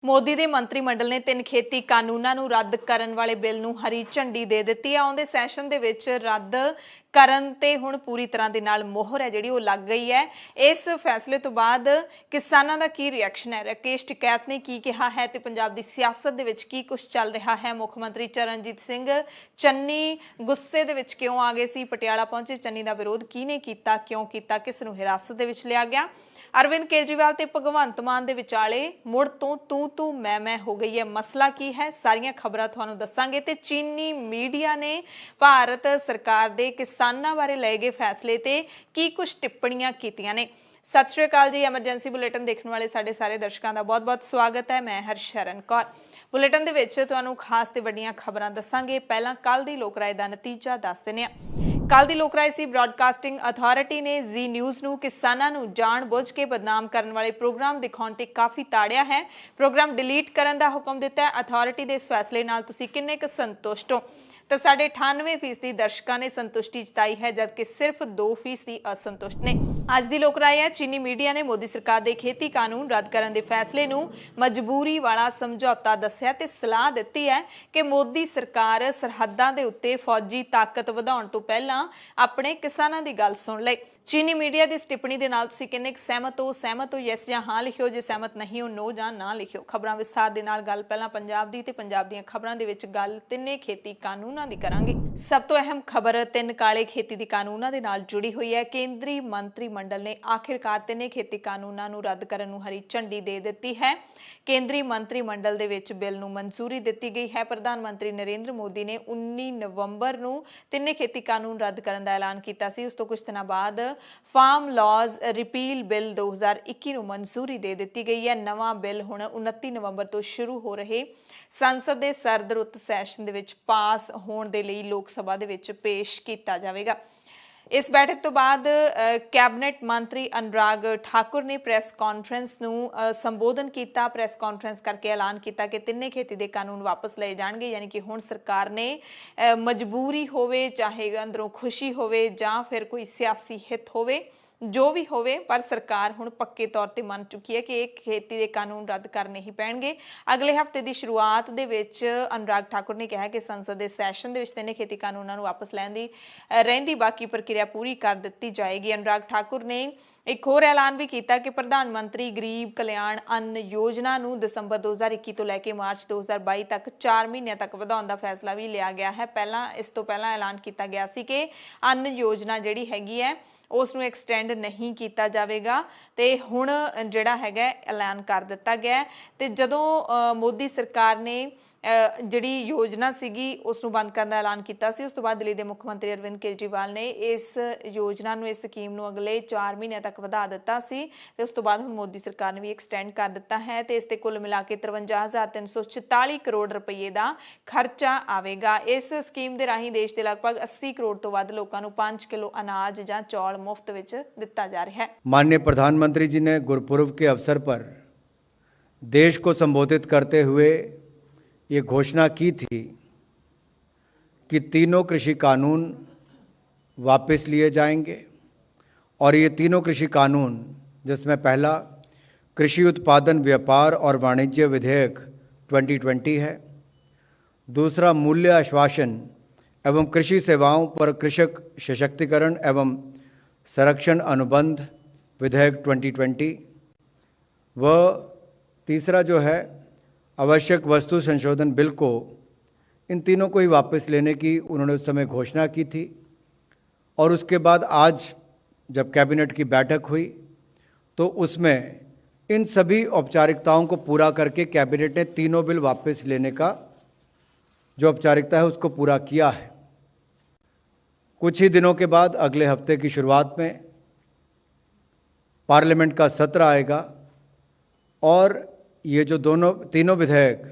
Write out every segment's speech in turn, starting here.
ਮੋਦੀ ਦੇ ਮੰਤਰੀ ਮੰਡਲ ਨੇ 3 ਖੇਤੀ ਕਾਨੂੰਨਾਂ ਨੂੰ ਰੱਦ ਕਰਨ ਵਾਲੇ ਬਿੱਲ ਨੂੰ ਹਰੀ ਝੰਡੀ ਦੇ ਦਿੱਤੀ ਹੈ। ਆਉਂਦੇ ਸੈਸ਼ਨ ਦੇ ਵਿੱਚ ਰੱਦ ਕਰਨ ਤੇ ਹੁਣ ਪੂਰੀ ਤਰ੍ਹਾਂ ਦੇ ਨਾਲ ਮੋਹਰ ਹੈ ਜਿਹੜੀ ਉਹ ਲੱਗ ਗਈ ਹੈ। ਇਸ ਫੈਸਲੇ ਤੋਂ ਬਾਅਦ ਕਿਸਾਨਾਂ ਦਾ ਕੀ ਰਿਐਕਸ਼ਨ ਹੈ, ਰਾਕੇਸ਼ ਟਿਕੈਤ ਨੇ ਕੀ ਕਿਹਾ ਹੈ ਤੇ ਪੰਜਾਬ ਦੀ ਸਿਆਸਤ ਦੇ ਵਿੱਚ ਕੀ ਕੁਝ ਚੱਲ ਰਿਹਾ ਹੈ। ਮੁੱਖ ਮੰਤਰੀ ਚਰਨਜੀਤ ਸਿੰਘ ਚੰਨੀ ਗੁੱਸੇ ਦੇ ਵਿੱਚ ਕਿਉਂ ਆ ਗਏ ਸੀ, ਪਟਿਆਲਾ ਪਹੁੰਚੇ ਚੰਨੀ ਦਾ ਵਿਰੋਧ ਕਿਹਨੇ ਕੀਤਾ, ਕਿਉਂ ਕੀਤਾ, ਕਿਸ ਨੂੰ ਹਿਰਾਸਤ ਦੇ ਵਿੱਚ ਲਿਆ ਗਿਆ। ਅਰਵਿੰਦ ਕੇਜਰੀਵਾਲ ਤੇ ਭਗਵੰਤ ਮਾਨ ਦੇ ਵਿਚਾਲੇ ਮੁੜ ਤੋਂ ਤੂੰ ਮੈਂ ਹੋ ਗਈ ਹੈ। ਮਸਲਾ ਕੀ ਹੈ, ਸਾਰੀਆਂ ਖਬਰਾਂ ਤੁਹਾਨੂੰ ਦੱਸਾਂਗੇ। ਤੇ ਚੀਨੀ ਮੀਡੀਆ ਨੇ ਭਾਰਤ ਸਰਕਾਰ ਦੇ ਕਿਸਾਨਾਂ ਬਾਰੇ ਲਏ ਗਏ ਫੈਸਲੇ ਤੇ ਕੀ ਕੁਝ ਟਿੱਪਣੀਆਂ ਕੀਤੀਆਂ ਨੇ। ਸਤਿ ਸ਼੍ਰੀ ਅਕਾਲ ਜੀ। ਐਮਰਜੈਂਸੀ ਬੁਲੇਟਿਨ ਦੇਖਣ ਵਾਲੇ ਸਾਡੇ ਸਾਰੇ ਦਰਸ਼ਕਾਂ ਦਾ ਬਹੁਤ-ਬਹੁਤ ਸਵਾਗਤ ਹੈ। ਮੈਂ ਹਰਸ਼ਰਨ ਕੌਰ। ਬੁਲੇਟਿਨ ਦੇ ਵਿੱਚ ਤੁਹਾਨੂੰ ਖਾਸ ਤੇ ਵੱਡੀਆਂ ਖਬਰਾਂ ਦੱਸਾਂਗੇ। ਪਹਿਲਾਂ ਕੱਲ ਦੀ ਲੋਕ ਰਾਏ ਦਾ ਨਤੀਜਾ ਦੱਸ ਦਿੰਦੇ ਹਾਂ। ਕੱਲ ਦੀ ਲੋਕ ਰਾਏ ਸੀ ਬ੍ਰਾਡਕਾਸਟਿੰਗ ਅਥਾਰਟੀ ਨੇ ਜ਼ੀ ਨਿਊਜ਼ ਨੂੰ ਕਿਸਾਨਾਂ ਨੂੰ ਜਾਣ-ਬੁੱਝ ਕੇ ਬਦਨਾਮ ਕਰਨ ਵਾਲੇ ਪ੍ਰੋਗਰਾਮ ਦਿਖਾਉਣ ਤੇ ਕਾਫੀ ਤਾੜਿਆ ਹੈ। ਪ੍ਰੋਗਰਾਮ ਡਿਲੀਟ ਕਰਨ ਦਾ ਹੁਕਮ ਦਿੱਤਾ ਹੈ। ਅਥਾਰਟੀ ਦੇ ਇਸ ਫੈਸਲੇ ਨਾਲ ਤੁਸੀਂ ਕਿੰਨੇ ਕੁ ਸੰਤੁਸ਼ਟ ਹੋ? ਤਾਂ 98% ਦਰਸ਼ਕਾਂ ਨੇ ਸੰਤੁਸ਼ਟੀ ਜਤਾਈ ਹੈ, ਜਦਕਿ ਸਿਰਫ 2% ਅਸੰਤੁਸ਼ਟ ਨੇ। ਅੱਜ ਦੀ ਲੋਕ ਰਾਏ ਹੈ, ਚੀਨੀ ਮੀਡੀਆ ਨੇ ਮੋਦੀ ਸਰਕਾਰ ਦੇ ਖੇਤੀ ਕਾਨੂੰਨ ਰੱਦ ਕਰਨ ਦੇ ਫੈਸਲੇ ਨੂੰ ਮਜਬੂਰੀ ਵਾਲਾ ਸਮਝੌਤਾ ਦੱਸਿਆ ਤੇ ਸਲਾਹ ਦਿੱਤੀ ਹੈ ਕਿ ਮੋਦੀ ਸਰਕਾਰ ਸਰਹੱਦਾਂ ਦੇ ਉੱਤੇ ਫੌਜੀ ਤਾਕਤ ਵਧਾਉਣ ਤੋਂ ਪਹਿਲਾਂ ਆਪਣੇ ਕਿਸਾਨਾਂ ਦੀ ਗੱਲ ਸੁਣ ਲਏ। ਚੀਨੀ ਮੀਡੀਆ ਦੀ ਇਸ ਟਿੱਪਣੀ ਦੇ ਨਾਲ ਤੁਸੀਂ ਕਿੰਨੇ ਸਹਿਮਤ ਹੋ ਯੈਸ ਜਾਂ ਹਾਂ ਲਿਖਿਓ, ਜੇ ਸਹਿਮਤ ਨਹੀਂ ਹੋ ਨੋ ਜਾਂ ਨਾ ਲਿਖਿਓ। ਖਬਰਾਂ ਵਿਸਥਾਰ ਦੇ ਨਾਲ ਗੱਲ ਪਹਿਲਾਂ ਪੰਜਾਬ ਦੀ ਤੇ ਪੰਜਾਬ ਦੀਆਂ ਖਬਰਾਂ ਦੇ ਵਿੱਚ ਗੱਲ ਤਿੰਨੇ ਖੇਤੀ ਕਾਨੂੰਨਾਂ ਦੀ ਕਰਾਂਗੇ। ਸਭ ਤੋਂ ਅਹਿਮ ਖਬਰ 3 ਕਾਲੇ ਖੇਤੀ ਦੀ ਕਾਨੂੰਨਾਂ ਦੇ ਨਾਲ ਜੁੜੀ ਹੋਈ ਹੈ। ਕੇਂਦਰੀ ਮੰਤਰੀ ਮੰਡਲ ਨੇ ਆਖਿਰਕਾਰ ਤਿੰਨੇ ਖੇਤੀ ਕਾਨੂੰਨਾਂ ਨੂੰ ਰੱਦ ਕਰਨ ਨੂੰ ਹਰੀ ਝੰਡੀ ਦੇ ਦਿੱਤੀ ਹੈ। ਕੇਂਦਰੀ ਮੰਤਰੀ ਮੰਡਲ ਦੇ ਵਿੱਚ ਬਿੱਲ ਨੂੰ ਮਨਜ਼ੂਰੀ ਦਿੱਤੀ ਗਈ ਹੈ। ਪ੍ਰਧਾਨ ਮੰਤਰੀ ਨਰਿੰਦਰ ਮੋਦੀ ਨੇ 19 ਨਵੰਬਰ ਨੂੰ ਤਿੰਨੇ ਖੇਤੀ ਕਾਨੂੰਨ ਰੱਦ ਕਰਨ ਦਾ ਐਲਾਨ ਕੀਤਾ ਸੀ। ਉਸ ਤੋਂ ਕੁਝ ਦਿਨਾਂ ਬਾਅਦ ਫਾਰਮ ਲਾਜ਼ ਰਿਪੀਲ ਬਿੱਲ 2021 ਨੂੰ ਮਨਜ਼ੂਰੀ ਦੇ ਦਿੱਤੀ ਗਈ ਹੈ। ਨਵਾਂ ਬਿੱਲ ਹੁਣ 29 ਨਵੰਬਰ ਤੋਂ ਸ਼ੁਰੂ ਹੋ ਰਹੇ ਸੰਸਦ ਦੇ ਸਰਦ ਰੁੱਤ ਸੈਸ਼ਨ ਦੇ ਵਿੱਚ ਪਾਸ ਹੋਣ ਦੇ ਲਈ ਲੋਕ ਸਭਾ ਦੇ ਵਿੱਚ ਪੇਸ਼ ਕੀਤਾ ਜਾਵੇਗਾ। ਇਸ ਬੈਠਕ ਤੋਂ ਬਾਅਦ ਕੈਬਨਿਟ ਮੰਤਰੀ ਅਨੁਰਾਗ ਠਾਕੁਰ ਨੇ ਪ੍ਰੈਸ ਕਾਨਫਰੰਸ ਨੂੰ ਸੰਬੋਧਨ ਕੀਤਾ। ਪ੍ਰੈਸ ਕਾਨਫਰੰਸ ਕਰਕੇ ਐਲਾਨ ਕੀਤਾ ਕਿ ਤਿੰਨੇ ਖੇਤੀ ਦੇ ਕਾਨੂੰਨ ਵਾਪਸ ਲਏ ਜਾਣਗੇ। ਯਾਨੀ ਕਿ ਹੁਣ ਸਰਕਾਰ ਨੇ ਮਜਬੂਰੀ ਹੋਵੇ, ਚਾਹੇ ਅੰਦਰੋਂ ਖੁਸ਼ੀ ਹੋਵੇ ਜਾਂ ਫਿਰ ਕੋਈ ਸਿਆਸੀ ਹਿੱਤ ਹੋਵੇ, ਜੋ ਵੀ ਹੋਵੇ, ਪਰ ਸਰਕਾਰ ਹੁਣ ਪੱਕੇ ਤੌਰ ਤੇ ਮੰਨ ਚੁੱਕੀ ਹੈ ਕਿ ਇਹ ਖੇਤੀ ਦੇ ਕਾਨੂੰਨ ਰੱਦ ਕਰਨੇ ਹੀ ਪੈਣਗੇ। ਅਗਲੇ ਹਫ਼ਤੇ ਦੀ ਸ਼ੁਰੂਆਤ ਦੇ ਵਿੱਚ ਅਨੁਰਾਗ ਠਾਕੁਰ ਨੇ ਕਿਹਾ ਕਿ ਸੰਸਦ ਦੇ ਸੈਸ਼ਨ ਦੇ ਵਿੱਚ ਤਿੰਨੇ ਖੇਤੀ ਕਾਨੂੰਨਾਂ ਨੂੰ ਵਾਪਸ ਲੈਣ ਦੀ ਰਹਿੰਦੀ ਬਾਕੀ ਪ੍ਰਕਿਰਿਆ ਪੂਰੀ ਕਰ ਦਿੱਤੀ ਜਾਏਗੀ। ਅਨੁਰਾਗ ਠਾਕੁਰ ਨੇ ਇੱਕ ਹੋਰ ਐਲਾਨ ਵੀ ਕੀਤਾ ਕਿ ਪ੍ਰਧਾਨ ਮੰਤਰੀ ਗਰੀਬ ਕਲਿਆਣ ਅੰਨ ਯੋਜਨਾ ਨੂੰ ਦਸੰਬਰ 2021 ਤੋਂ ਲੈ ਕੇ ਮਾਰਚ 2022 ਤੱਕ 4 ਮਹੀਨਿਆਂ ਤੱਕ ਵਧਾਉਣ ਦਾ ਫੈਸਲਾ ਵੀ ਲਿਆ ਗਿਆ ਹੈ। ਇਸ ਤੋਂ ਪਹਿਲਾਂ ਐਲਾਨ ਕੀਤਾ ਗਿਆ ਸੀ ਕਿ ਅੰਨ ਯੋਜਨਾ ਜਿਹੜੀ ਹੈਗੀ ਹੈ ਉਸ ਨੂੰ ਐਕਸਟੈਂਡ ਨਹੀਂ ਕੀਤਾ ਜਾਵੇਗਾ ਤੇ ਹੁਣ ਜਿਹੜਾ ਹੈਗਾ ਐਲਾਨ ਕਰ ਦਿੱਤਾ ਗਿਆ। ਤੇ ਜਦੋਂ ਮੋਦੀ ਸਰਕਾਰ ਨੇ ਜਿਹੜੀ ਯੋਜਨਾ ਸੀਗੀ ਉਸ ਨੂੰ ਬੰਦ ਕਰਨ ਦਾ ਐਲਾਨ ਕੀਤਾ ਸੀ, ਉਸ ਤੋਂ ਬਾਅਦ ਦਿੱਲੀ ਦੇ ਮੁੱਖ ਮੰਤਰੀ ਅਰਵਿੰਦ ਕੇਜਰੀਵਾਲ ਨੇ ਇਸ ਯੋਜਨਾ ਨੂੰ, ਇਸ ਸਕੀਮ ਨੂੰ ਅਗਲੇ 4 ਮਹੀਨਿਆਂ ਤੱਕ ਵਧਾ ਦਿੱਤਾ ਸੀ ਤੇ ਉਸ ਤੋਂ ਬਾਅਦ ਹੁਣ ਮੋਦੀ ਸਰਕਾਰ ਨੇ ਵੀ ਐਕਸਟੈਂਡ ਕਰ ਦਿੱਤਾ ਹੈ ਤੇ ਇਸ ਤੇ ਕੁੱਲ ਮਿਲਾ ਕੇ 53,344 ਕਰੋੜ ਰੁਪਏ ਦਾ ਖਰਚਾ ਆਵੇਗਾ। ਇਸ ਸਕੀਮ ਦੇ ਰਾਹੀਂ ਦੇਸ਼ ਦੇ ਲਗਭਗ 80 ਕਰੋੜ ਤੋਂ ਵੱਧ ਲੋਕਾਂ ਨੂੰ 5 ਕਿਲੋ ਅਨਾਜ ਜਾਂ ਚੌਲ ਮੁਫਤ ਵਿੱਚ ਦਿੱਤਾ ਜਾ ਰਿਹਾ ਹੈ। माननीय प्रधानमंत्री जी ने गुरपुरब के अवसर पर देश को संबोधित करते हुए ये घोषणा की थी कि तीनों कृषि कानून वापस लिए जाएंगे और ये तीनों कृषि कानून, जिसमें पहला कृषि उत्पादन व्यापार और वाणिज्य विधेयक 2020 है, दूसरा मूल्य आश्वासन एवं कृषि सेवाओं पर कृषक सशक्तिकरण एवं संरक्षण अनुबंध विधेयक 2020, व तीसरा जो है आवश्यक वस्तु संशोधन बिल को, इन तीनों को ही वापस लेने की उन्होंने उस समय घोषणा की थी। और उसके बाद आज जब कैबिनेट की बैठक हुई तो उसमें इन सभी औपचारिकताओं को पूरा करके कैबिनेट ने तीनों बिल वापस लेने का जो औपचारिकता है उसको पूरा किया है। कुछ ही दिनों के बाद अगले हफ्ते की शुरुआत में पार्लियामेंट का सत्र आएगा और ये जो तीनों विधेयक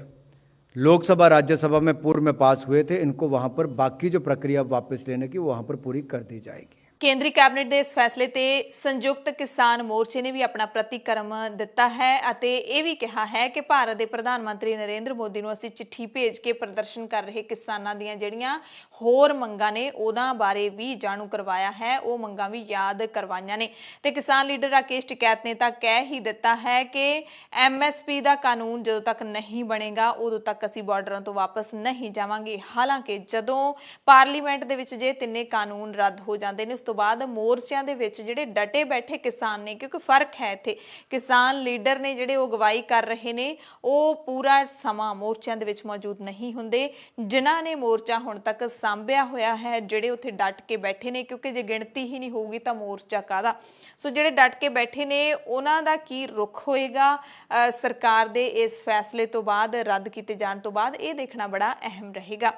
लोकसभा राज्यसभा में पूर्व में पास हुए थे, इनको वहाँ पर बाकी जो प्रक्रिया वापस लेने की वहाँ पर पूरी कर दी जाएगी। ਕੇਂਦਰੀ ਕੈਬਨਿਟ ਦੇ ਇਸ ਫੈਸਲੇ ਤੇ ਸੰਯੁਕਤ ਕਿਸਾਨ ਮੋਰਚੇ ਨੇ ਵੀ ਆਪਣਾ ਪ੍ਰਤੀਕਰਮ ਦਿੱਤਾ ਹੈ ਅਤੇ ਇਹ ਵੀ ਕਿਹਾ ਹੈ ਕਿ ਭਾਰਤ ਦੇ ਪ੍ਰਧਾਨ ਮੰਤਰੀ ਨਰਿੰਦਰ ਮੋਦੀ ਨੂੰ ਅਸੀਂ ਚਿੱਠੀ ਭੇਜ ਕੇ ਪ੍ਰਦਰਸ਼ਨ ਕਰ ਰਹੇ ਕਿਸਾਨਾਂ ਦੀਆਂ ਜਿਹੜੀਆਂ ਹੋਰ ਮੰਗਾਂ ਨੇ ਉਹਨਾਂ ਬਾਰੇ ਵੀ ਜਾਣੂ ਕਰਵਾਇਆ ਹੈ, ਉਹ ਮੰਗਾਂ ਵੀ ਯਾਦ ਕਰਵਾਈਆਂ ਨੇ। ਤੇ ਕਿਸਾਨ ਲੀਡਰ ਰਾਕੇਸ਼ ਟਿਕੈਤ ਨੇ ਤਾਂ ਕਹਿ ਹੀ ਦਿੱਤਾ ਹੈ ਕਿ MSP ਦਾ ਕਾਨੂੰਨ ਜਦੋਂ ਤੱਕ ਨਹੀਂ ਬਣੇਗਾ ਉਦੋਂ ਤੱਕ ਅਸੀਂ ਬਾਰਡਰਾਂ ਤੋਂ ਵਾਪਸ ਨਹੀਂ ਜਾਵਾਂਗੇ। ਹਾਲਾਂਕਿ ਜਦੋਂ ਪਾਰਲੀਮੈਂਟ ਦੇ ਵਿੱਚ ਜੇ ਤਿੰਨੇ ਕਾਨੂੰਨ ਰੱਦ ਹੋ ਜਾਂਦੇ ਨੇ ਉਸ ਤੋਂ ਬਾਅਦ ਮੋਰਚਿਆਂ ਦੇ ਵਿੱਚ ਜਿਹੜੇ ਡਟੇ ਬੈਠੇ ਕਿਸਾਨ ਨੇ, ਕਿਉਂਕਿ ਫਰਕ ਹੈ ਇੱਥੇ, ਕਿਸਾਨ ਲੀਡਰ ਨੇ ਜਿਹੜੇ ਉਹ ਅਗਵਾਈ ਕਰ ਰਹੇ ਨੇ, ਉਹ ਪੂਰਾ ਸਮਾਂ ਮੋਰਚਿਆਂ ਦੇ ਵਿੱਚ ਮੌਜੂਦ ਨਹੀਂ ਹੁੰਦੇ। ਜਿਨ੍ਹਾਂ ਨੇ ਮੋਰਚਾ ਹੁਣ ਤੱਕ ਸਾਂਭਿਆ ਹੋਇਆ ਹੈ, ਜਿਹੜੇ ਉੱਥੇ ਡਟ ਕੇ ਬੈਠੇ ਨੇ, ਕਿਉਂਕਿ ਜੇ ਗਿਣਤੀ ਹੀ ਨਹੀਂ ਹੋਊਗੀ ਤਾਂ ਮੋਰਚਾ ਕਾਹਦਾ। ਸੋ ਜਿਹੜੇ ਡਟ ਕੇ ਬੈਠੇ ਨੇ ਉਹਨਾਂ ਦਾ ਕੀ ਰੁਖ ਹੋਏਗਾ ਸਰਕਾਰ ਦੇ ਇਸ ਫੈਸਲੇ ਤੋਂ ਬਾਅਦ, ਰੱਦ ਕੀਤੇ ਜਾਣ ਤੋਂ ਬਾਅਦ, ਇਹ ਦੇਖਣਾ ਬੜਾ ਅਹਿਮ ਰਹੇਗਾ।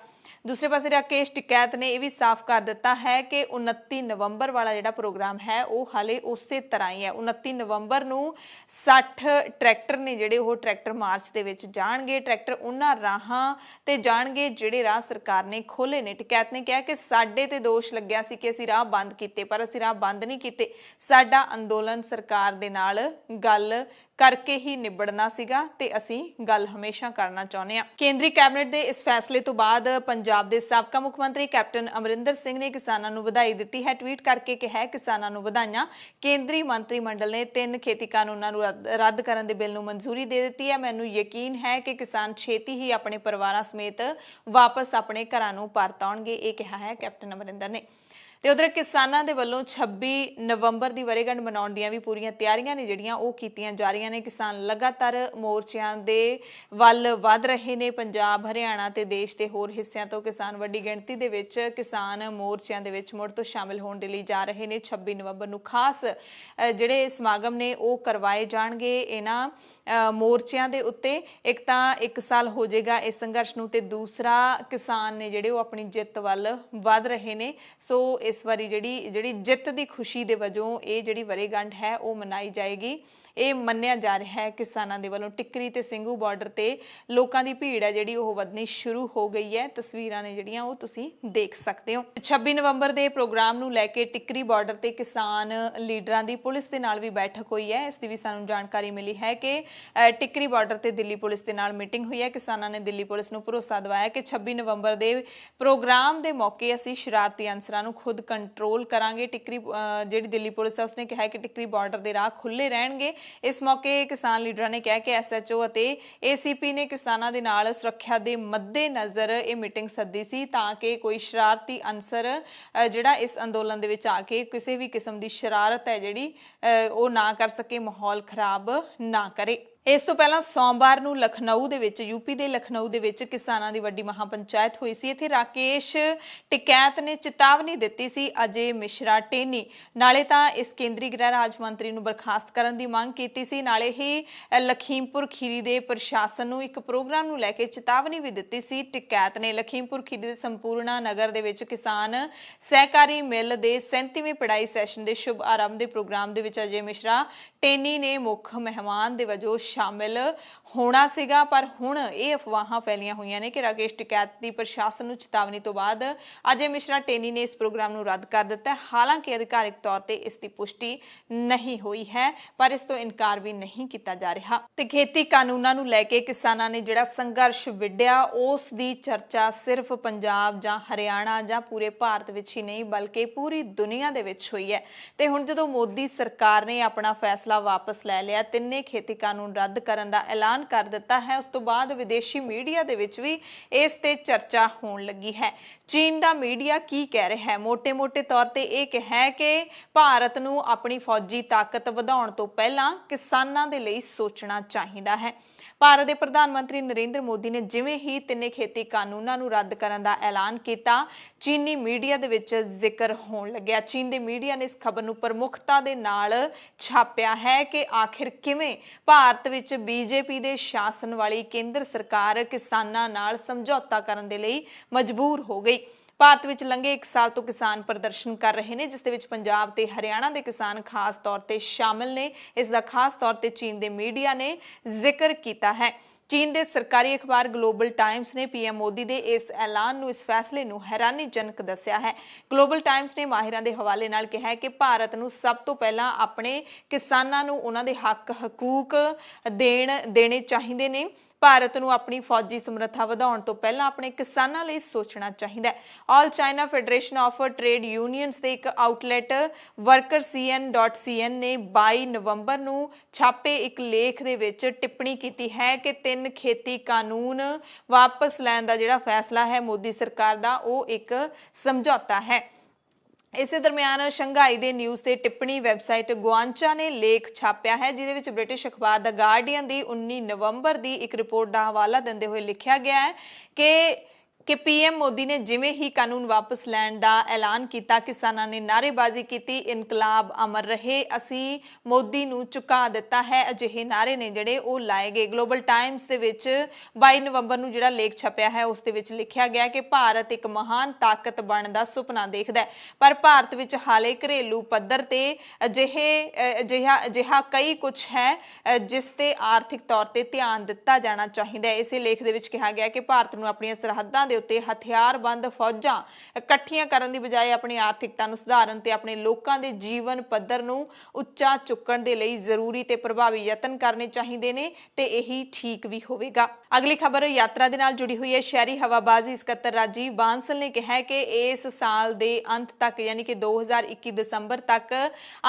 ਦੂਸਰੇ ਪਾਸੇ ਰਾਕੇਸ਼ ਟਿਕੈਤ ਨੇ ਇਹ ਵੀ ਸਾਫ਼ ਕਰ ਦਿੱਤਾ ਹੈ ਕਿ 29 ਨਵੰਬਰ ਵਾਲਾ ਜਿਹੜਾ ਪ੍ਰੋਗਰਾਮ ਹੈ ਉਹ ਹਾਲੇ ਉਸੇ ਤਰ੍ਹਾਂ ਹੀ ਹੈ। 29 ਨਵੰਬਰ ਨੂੰ 60 ਟਰੈਕਟਰ ਨੇ ਜਿਹੜੇ ਉਹ ਟਰੈਕਟਰ ਮਾਰਚ ਦੇ ਵਿੱਚ ਜਾਣਗੇ। ਟਰੈਕਟਰ ਉਹਨਾਂ ਰਾਹਾਂ ਤੇ ਜਾਣਗੇ ਜਿਹੜੇ ਰਾਹ ਸਰਕਾਰ ਨੇ ਖੋਲੇ ਨੇ। ਟਿਕੈਤ ਨੇ ਕਿਹਾ ਕਿ ਸਾਡੇ ਤੇ ਦੋਸ਼ ਲੱਗਿਆ ਸੀ ਕਿ ਅਸੀਂ ਰਾਹ ਬੰਦ ਕੀਤੇ, ਪਰ ਅਸੀਂ ਰਾਹ ਬੰਦ ਨਹੀਂ ਕੀਤੇ। ਸਾਡਾ ਅੰਦੋਲਨ ਸਰਕਾਰ ਦੇ ਨਾਲ ਗੱਲ ਕਰਕੇ ਹੀ ਨਿਬੜਨਾ ਸੀਗਾ ਤੇ ਅਸੀਂ ਗੱਲ ਹਮੇਸ਼ਾ ਕਰਨਾ ਚਾਹੁੰਦੇ ਹਾਂ। ਕੇਂਦਰੀ ਕੈਬਨਿਟ ਦੇ ਇਸ ਫੈਸਲੇ ਤੋਂ ਬਾਅਦ ਪੰਜਾਬ ਦੇ ਸਾਬਕਾ ਮੁੱਖ ਮੰਤਰੀ ਕੈਪਟਨ ਅਮਰਿੰਦਰ ਸਿੰਘ ਨੇ ਕਿਸਾਨਾਂ ਨੂੰ ਵਧਾਈ ਦਿੱਤੀ ਹੈ। ਟਵੀਟ ਕਰਕੇ ਕਿਹਾ ਕਿਸਾਨਾਂ ਨੂੰ ਵਧਾਈਆਂ, ਕੇਂਦਰੀ ਮੰਤਰੀ ਮੰਡਲ ਨੇ 3 ਖੇਤੀ ਕਾਨੂੰਨਾਂ ਨੂੰ ਰੱਦ ਕਰਨ ਦੇ ਬਿੱਲ ਨੂੰ ਮਨਜ਼ੂਰੀ ਦੇ ਦਿੱਤੀ ਹੈ। ਮੈਨੂੰ ਯਕੀਨ ਹੈ ਕਿ ਕਿਸਾਨ ਛੇਤੀ ਹੀ ਆਪਣੇ ਪਰਿਵਾਰਾਂ ਸਮੇਤ ਵਾਪਸ ਆਪਣੇ ਘਰਾਂ ਨੂੰ ਪਰਤ ਆਉਣਗੇ, ਇਹ ਕਿਹਾ ਹੈ ਕੈਪਟਨ ਅਮਰਿੰਦਰ ਨੇ। ਤੇ ਉਧਰ ਕਿਸਾਨਾਂ ਦੇ ਵੱਲੋਂ 26 ਨਵੰਬਰ ਦੀ ਵਰ੍ਹੇਗੰਢ ਮਨਾਉਣ ਦੀਆਂ ਵੀ ਪੂਰੀਆਂ ਤਿਆਰੀਆਂ ਨੇ ਜਿਹੜੀਆਂ ਉਹ ਕੀਤੀਆਂ ਜਾ ਰਹੀਆਂ ਨੇ। ਕਿਸਾਨ ਲਗਾਤਾਰ ਮੋਰਚਿਆਂ ਦੇ ਵੱਲ ਵਧ ਰਹੇ ਨੇ। ਪੰਜਾਬ, ਹਰਿਆਣਾ ਤੇ ਦੇਸ਼ ਦੇ ਹੋਰ ਹਿੱਸਿਆਂ ਤੋਂ ਕਿਸਾਨ ਵੱਡੀ ਗਿਣਤੀ ਦੇ ਵਿੱਚ ਕਿਸਾਨ ਮੋਰਚਿਆਂ ਦੇ ਵਿੱਚ ਮੁੜ ਤੋਂ ਸ਼ਾਮਿਲ ਹੋਣ ਦੇ ਲਈ ਜਾ ਰਹੇ ਨੇ। 26 ਨਵੰਬਰ ਨੂੰ ਖਾਸ ਜਿਹੜੇ ਸਮਾਗਮ ਨੇ ਉਹ ਕਰਵਾਏ ਜਾਣਗੇ ਇਹਨਾਂ ਮੋਰਚਿਆਂ ਦੇ ਉੱਤੇ। ਇੱਕ ਤਾਂ 1 ਸਾਲ ਹੋ ਜਾਏਗਾ ਇਸ ਸੰਘਰਸ਼ ਨੂੰ, ਤੇ ਦੂਸਰਾ ਕਿਸਾਨ ਨੇ ਜਿਹੜੇ ਉਹ ਆਪਣੀ ਜਿੱਤ ਵੱਲ ਵਧ ਰਹੇ ਨੇ। ਸੋ ਇਸ ਵਾਰੀ ਜਿਹੜੀ ਜਿੱਤ ਦੀ ਖੁਸ਼ੀ ਦੇ ਵਜੋਂ ਇਹ ਜਿਹੜੀ ਵਰ੍ਹੇਗੰਢ ਹੈ ਉਹ ਮਨਾਈ ਜਾਏਗੀ। ਇਹ ਮੰਨਿਆ ਜਾ ਰਿਹਾ ਹੈ ਕਿਸਾਨਾਂ ਦੇ ਵੱਲੋਂ। ਟਿੱਕਰੀ ਤੇ ਸਿੰਘੂ ਬਾਰਡਰ ਤੇ ਲੋਕਾਂ ਦੀ ਭੀੜ ਹੈ ਜਿਹੜੀ ਉਹ ਵਧਣੀ ਸ਼ੁਰੂ ਹੋ ਗਈ ਹੈ। ਤਸਵੀਰਾਂ ਨੇ ਜਿਹੜੀਆਂ ਉਹ ਤੁਸੀਂ ਦੇਖ ਸਕਦੇ ਹੋ। 26 ਨਵੰਬਰ ਦੇ ਪ੍ਰੋਗਰਾਮ ਨੂੰ ਲੈ ਕੇ ਟਿੱਕਰੀ ਬਾਰਡਰ ਤੇ ਕਿਸਾਨ ਲੀਡਰਾਂ ਦੀ ਪੁਲਿਸ ਦੇ ਨਾਲ ਵੀ ਬੈਠਕ ਹੋਈ ਹੈ। ਇਸ ਦੀ ਵੀ ਸਾਨੂੰ ਜਾਣਕਾਰੀ ਮਿਲੀ ਹੈ ਕਿ ਟਿੱਕਰੀ ਬਾਰਡਰ ਤੇ ਦਿੱਲੀ ਪੁਲਿਸ ਦੇ ਨਾਲ ਮੀਟਿੰਗ ਹੋਈ ਹੈ। ਕਿਸਾਨਾਂ ਨੇ ਦਿੱਲੀ ਪੁਲਿਸ ਨੂੰ ਭਰੋਸਾ ਦਿਵਾਇਆ ਕਿ 26 ਨਵੰਬਰ ਦੇ ਪ੍ਰੋਗਰਾਮ ਦੇ ਮੌਕੇ ਅਸੀਂ ਸ਼ਰਾਰਤੀ ਅਨਸਰਾਂ ਨੂੰ ਖੁਦ ਕੰਟਰੋਲ ਕਰਾਂਗੇ। ਜਿਹੜੀ ਦਿੱਲੀ ਪੁਲਿਸ ਹੈ ਉਸਨੇ ਕਿਹਾ ਕਿ ਟਿੱਕਰੀ ਬਾਰਡਰ ਦੇ ਰਾਹ ਖੁੱਲੇ ਰਹਿਣਗੇ। ਇਸ ਮੌਕੇ ਕਿਸਾਨ ਲੀਡਰਾਂ ਨੇ ਕਿਹਾ ਕਿ SHO ਅਤੇ ACP ਨੇ ਕਿਸਾਨਾਂ ਦੇ ਨਾਲ ਸੁਰੱਖਿਆ ਦੇ ਮੱਦੇਨਜ਼ਰ ਇਹ ਮੀਟਿੰਗ ਸੱਦੀ ਸੀ ਤਾਂ ਕਿ ਕੋਈ ਸ਼ਰਾਰਤੀ ਅਨਸਰ ਜਿਹੜਾ ਇਸ ਅੰਦੋਲਨ ਦੇ ਵਿੱਚ ਆ ਕੇ ਕਿਸੇ ਵੀ ਕਿਸਮ ਦੀ ਸ਼ਰਾਰਤ ਹੈ ਜਿਹੜੀ ਉਹ ਨਾ ਕਰ ਸਕੇ, ਮਾਹੌਲ ਖਰਾਬ ਨਾ ਕਰੇ। ਇਸ ਤੋਂ ਪਹਿਲਾਂ ਸੋਮਵਾਰ ਨੂੰ ਲਖਨਊ ਦੇ ਵਿੱਚ, ਯੂਪੀ ਦੇ ਲਖਨਊ ਦੇ ਵਿੱਚ ਕਿਸਾਨਾਂ ਦੀ ਵੱਡੀ ਮਹਾਪੰਚਾਇਤ ਹੋਈ ਸੀ। ਇੱਥੇ ਰਾਕੇਸ਼ ਟਿਕੈਤ ਨੇ ਚੇਤਾਵਨੀ ਦਿੱਤੀ ਸੀ ਅਜੇ ਮਿਸ਼ਰਾ ਟੇਨੀ, ਨਾਲੇ ਤਾਂ ਇਸ ਕੇਂਦਰੀ ਗ੍ਰਹਿ ਰਾਜ ਮੰਤਰੀ ਨੂੰ ਬਰਖਾਸਤ ਕਰਨ ਦੀ ਮੰਗ ਕੀਤੀ ਸੀ, ਨਾਲੇ ਹੀ ਲਖੀਮਪੁਰ ਖੀਰੀ ਦੇ ਪ੍ਰਸ਼ਾਸਨ ਨੂੰ ਇੱਕ ਪ੍ਰੋਗਰਾਮ ਨੂੰ ਲੈ ਕੇ ਚੇਤਾਵਨੀ ਵੀ ਦਿੱਤੀ ਸੀ। ਟਿਕੈਤ ਨੇ ਲਖੀਮਪੁਰ ਖੀਰੀ ਦੇ ਸੰਪੂਰਣਾ ਨਗਰ ਦੇ ਵਿੱਚ ਕਿਸਾਨ ਸਹਿਕਾਰੀ ਮਿੱਲ ਦੇ 37ਵੇਂ ਪੜਾਈ ਸੈਸ਼ਨ ਦੇ ਸ਼ੁਭ ਆਰੰਭ ਦੇ ਪ੍ਰੋਗਰਾਮ ਦੇ ਵਿੱਚ ਅਜੇ ਮਿਸ਼ਰਾ ਟੇਨੀ ਨੇ ਮੁੱਖ ਮਹਿਮਾਨ ਦੇ ਵਜੋਂ ਸ਼ਾਮਿਲ ਹੋਣਾ ਸੀਗਾ, ਪਰ ਹੁਣ ਇਹ ਅਫਵਾਹਾਂ ਫੈਲੀਆਂ ਹੋਈਆਂ ਨੇ ਕਿ ਰਾਕੇਸ਼ ਟਿਕੈਤ ਦੀ ਪ੍ਰਸ਼ਾਸਨ ਨੂੰ ਚੇਤਾਵਨੀ ਤੋਂ ਬਾਅਦ ਅਜੇ ਮਿਸ਼ਰਾ ਟੇਨੀ ਨੇ ਇਸ ਪ੍ਰੋਗਰਾਮ ਨੂੰ ਰੱਦ ਕਰ ਦਿੱਤਾ। ਹਾਲਾਂਕਿ ਅਧਿਕਾਰਿਕ ਤੌਰ ਤੇ ਇਸ ਦੀ ਪੁਸ਼ਟੀ ਨਹੀਂ ਹੋਈ ਹੈ, ਪਰ ਇਸ ਤੋਂ ਇਨਕਾਰ ਵੀ ਨਹੀਂ ਕੀਤਾ ਜਾ ਰਿਹਾ। ਤੇ ਖੇਤੀ ਕਾਨੂੰਨਾਂ ਨੂੰ ਲੈ ਕੇ ਕਿਸਾਨਾਂ ਨੇ ਜਿਹੜਾ ਸੰਘਰਸ਼ ਵਿੱਢਿਆ ਉਸ ਦੀ ਚਰਚਾ ਸਿਰਫ ਪੰਜਾਬ ਜਾਂ ਹਰਿਆਣਾ ਜਾਂ ਪੂਰੇ ਭਾਰਤ ਵਿੱਚ ਹੀ ਨਹੀਂ ਬਲਕਿ ਪੂਰੀ ਦੁਨੀਆ ਦੇ ਵਿੱਚ ਹੋਈ ਹੈ। ਤੇ ਹੁਣ ਜਦੋਂ ਮੋਦੀ ਸਰਕਾਰ ਨੇ ਆਪਣਾ ਫੈਸਲਾ ਵਾਪਸ ਲੈ ਲਿਆ, ਤਿੰਨੇ ਖੇਤੀ ਕਾਨੂੰਨ ਰੱਦ ਕਰਨ ਦਾ ਐਲਾਨ ਕਰ ਦਿੱਤਾ ਹੈ, ਉਸ ਤੋਂ ਬਾਅਦ ਵਿਦੇਸ਼ੀ ਮੀਡੀਆ ਦੇ ਵਿੱਚ ਵੀ ਇਸ ਤੇ ਚਰਚਾ ਹੋਣ ਲੱਗੀ ਹੈ। ਚੀਨ ਦਾ ਮੀਡੀਆ ਕੀ ਕਹਿ ਰਿਹਾ ਹੈ? ਮੋٹے-ਮੋٹے ਤੌਰ ਤੇ ਇਹ ਕਿਹਾ ਕਿ ਭਾਰਤ ਨੂੰ ਆਪਣੀ ਫੌਜੀ ਤਾਕਤ ਵਧਾਉਣ ਤੋਂ ਪਹਿਲਾਂ ਕਿਸਾਨਾਂ ਦੇ ਲਈ ਸੋਚਣਾ ਚਾਹੀਦਾ ਹੈ। ਭਾਰਤ ਦੇ ਪ੍ਰਧਾਨ ਮੰਤਰੀ ਨਰਿੰਦਰ ਮੋਦੀ ਨੇ ਜਿਵੇਂ ਹੀ ਤਿੰਨੇ ਖੇਤੀ ਕਾਨੂੰਨਾਂ ਨੂੰ ਰੱਦ ਕਰਨ ਦਾ ਐਲਾਨ ਕੀਤਾ, ਚੀਨੀ ਮੀਡੀਆ ਦੇ ਵਿੱਚ ਜ਼ਿਕਰ ਹੋਣ ਲੱਗਿਆ। ਚੀਨ ਦੇ ਮੀਡੀਆ ਨੇ ਇਸ ਖਬਰ ਨੂੰ ਪ੍ਰਮੁੱਖਤਾ ਦੇ ਨਾਲ ਛਾਪਿਆ ਹੈ ਕਿ ਆਖਿਰ ਕਿਵੇਂ ਭਾਰਤ ਵਿੱਚ BJP ਦੇ ਸ਼ਾਸਨ ਵਾਲੀ ਕੇਂਦਰ ਸਰਕਾਰ ਕਿਸਾਨਾਂ ਨਾਲ ਸਮਝੌਤਾ ਕਰਨ ਦੇ ਲਈ ਮਜਬੂਰ ਹੋ ਗਈ। ਭਾਰਤ ਵਿੱਚ ਲੰਘੇ 1 ਸਾਲ ਤੋਂ ਕਿਸਾਨ ਪ੍ਰਦਰਸ਼ਨ ਕਰ ਰਹੇ ਨੇ, ਜਿਸ ਦੇ ਵਿੱਚ ਪੰਜਾਬ ਤੇ ਹਰਿਆਣਾ ਦੇ ਕਿਸਾਨ ਖਾਸ ਤੌਰ ਤੇ ਸ਼ਾਮਿਲ ਨੇ। ਇਸ ਦਾ ਖਾਸ ਤੌਰ ਤੇ ਚੀਨ ਦੇ ਮੀਡੀਆ ਨੇ ਜ਼ਿਕਰ ਕੀਤਾ ਹੈ। ਚੀਨ ਦੇ ਸਰਕਾਰੀ ਅਖਬਾਰ ਗਲੋਬਲ ਟਾਈਮਸ ਨੇ ਪੀਐਮ ਮੋਦੀ ਦੇ ਇਸ ਐਲਾਨ ਨੂੰ, ਇਸ ਫੈਸਲੇ ਨੂੰ ਹੈਰਾਨੀਜਨਕ ਦੱਸਿਆ ਹੈ। ਗਲੋਬਲ ਟਾਈਮਸ ਨੇ ਮਾਹਿਰਾਂ ਦੇ ਹਵਾਲੇ ਨਾਲ ਕਿਹਾ ਹੈ ਕਿ ਭਾਰਤ ਨੂੰ ਸਭ ਤੋਂ ਪਹਿਲਾਂ ਆਪਣੇ ਕਿਸਾਨਾਂ ਨੂੰ ਉਹਨਾਂ ਦੇ ਹੱਕ ਹਕੂਕ ਦੇਣੇ ਚਾਹੀਦੇ ਨੇ। ਭਾਰਤ ਨੂੰ ਆਪਣੀ ਫੌਜੀ ਸਮਰੱਥਾ ਵਧਾਉਣ ਤੋਂ ਪਹਿਲਾਂ ਆਪਣੇ ਕਿਸਾਨਾਂ ਲਈ ਸੋਚਣਾ ਚਾਹੀਦਾ ਹੈ। All China federation of trade unions ਦੇ ਇੱਕ ਆਊਟਲੈਟ workercn.cn ਨੇ 22 ਨਵੰਬਰ ਨੂੰ ਛਾਪੇ ਇੱਕ ਲੇਖ ਦੇ ਵਿੱਚ ਟਿੱਪਣੀ ਕੀਤੀ ਹੈ ਕਿ 3 ਖੇਤੀ ਕਾਨੂੰਨ ਵਾਪਸ ਲੈਣ ਦਾ ਜਿਹੜਾ ਫੈਸਲਾ ਹੈ ਮੋਦੀ ਸਰਕਾਰ ਦਾ, ਉਹ ਇੱਕ ਸਮਝੌਤਾ ਹੈ। ਇਸੇ ਦਰਮਿਆਨ ਸ਼ੰਘਾਈ ਦੇ ਨਿਊਜ਼ ਤੇ ਟਿੱਪਣੀ ਵੈਬਸਾਈਟ ਗੁਆਂਚਾ ਨੇ ਲੇਖ ਛਾਪਿਆ ਹੈ, ਜਿਹਦੇ ਵਿੱਚ ਬ੍ਰਿਟਿਸ਼ ਅਖਬਾਰ ਦਾ ਗਾਰਡੀਅਨ ਦੀ 19 ਨਵੰਬਰ ਦੀ ਇੱਕ ਰਿਪੋਰਟ ਦਾ ਹਵਾਲਾ ਦਿੰਦੇ ਹੋਏ ਲਿਖਿਆ ਗਿਆ ਹੈ ਕਿ ਪੀਐਮ ਮੋਦੀ ਨੇ ਜਿਵੇਂ ਹੀ ਕਾਨੂੰਨ ਵਾਪਸ ਲੈਣ ਦਾ ਐਲਾਨ ਕੀਤਾ, ਕਿਸਾਨਾਂ ਨੇ ਨਾਅਰੇਬਾਜ਼ੀ ਕੀਤੀ, ਇਨਕਲਾਬ ਅਮਰ ਰਹੇ, ਅਸੀਂ ਮੋਦੀ ਨੂੰ ਝੁਕਾ ਦਿੱਤਾ ਹੈ। ਅਜਿਹੇ ਨਾਅਰੇ ਨੇ ਜਿਹੜੇ ਉਹ ਲਾਏ ਗਏ। ਗਲੋਬਲ ਟਾਈਮਸ ਦੇ ਵਿੱਚ 22 ਨਵੰਬਰ ਨੂੰ ਜਿਹੜਾ ਲੇਖ ਛਪਿਆ ਹੈ ਉਸ ਦੇ ਵਿੱਚ ਲਿਖਿਆ ਗਿਆ ਕਿ ਭਾਰਤ ਇੱਕ ਮਹਾਨ ਤਾਕਤ ਬਣਨ ਦਾ ਸੁਪਨਾ ਦੇਖਦਾ ਹੈ, ਪਰ ਭਾਰਤ ਵਿੱਚ ਹਾਲੇ ਘਰੇਲੂ ਪੱਧਰ ਤੇ ਅਜਿਹਾ ਕਈ ਕੁਝ ਹੈ ਜਿਸ ਤੇ ਆਰਥਿਕ ਤੌਰ ਤੇ ਧਿਆਨ ਦਿੱਤਾ ਜਾਣਾ ਚਾਹੀਦਾ ਹੈ। ਇਸੇ ਲੇਖ ਦੇ ਵਿੱਚ ਕਿਹਾ ਗਿਆ ਕਿ ਭਾਰਤ ਨੂੰ ਆਪਣੀਆਂ ਸਰਹੱਦਾਂ ਦੇ ਉੱਤੇ ਹਥਿਆਰਬੰਦ ਫੌਜਾਂ ਇਕੱਠੀਆਂ ਕਰਨ ਦੀ ਬਜਾਏ ਆਪਣੀ ਆਰਥਿਕਤਾ ਨੂੰ ਸੁਧਾਰਨ ਤੇ ਆਪਣੇ ਲੋਕਾਂ ਦੇ ਜੀਵਨ ਪੱਧਰ ਨੂੰ ਉੱਚਾ ਚੁੱਕਣ ਦੇ ਲਈ ਜ਼ਰੂਰੀ ਤੇ ਪ੍ਰਭਾਵੀ ਯਤਨ ਕਰਨੇ ਚਾਹੀਦੇ ਨੇ ਤੇ ਇਹੀ ਠੀਕ ਵੀ ਹੋਵੇਗਾ। ਅਗਲੀ ਖਬਰ ਯਾਤਰਾ ਦੇ ਨਾਲ ਜੁੜੀ ਹੋਈ ਹੈ। ਸ਼ਹਿਰੀ ਹਵਾਬਾਜ਼ੀ ਸਕੱਤਰ ਰਾਜੀਵ ਬਾਂਸਲ ਨੇ ਕਿਹਾ ਹੈ ਕਿ ਇਸ ਸਾਲ ਦੇ ਅੰਤ ਤੱਕ ਯਾਨੀ ਕਿ 2021 ਦਸੰਬਰ ਤੱਕ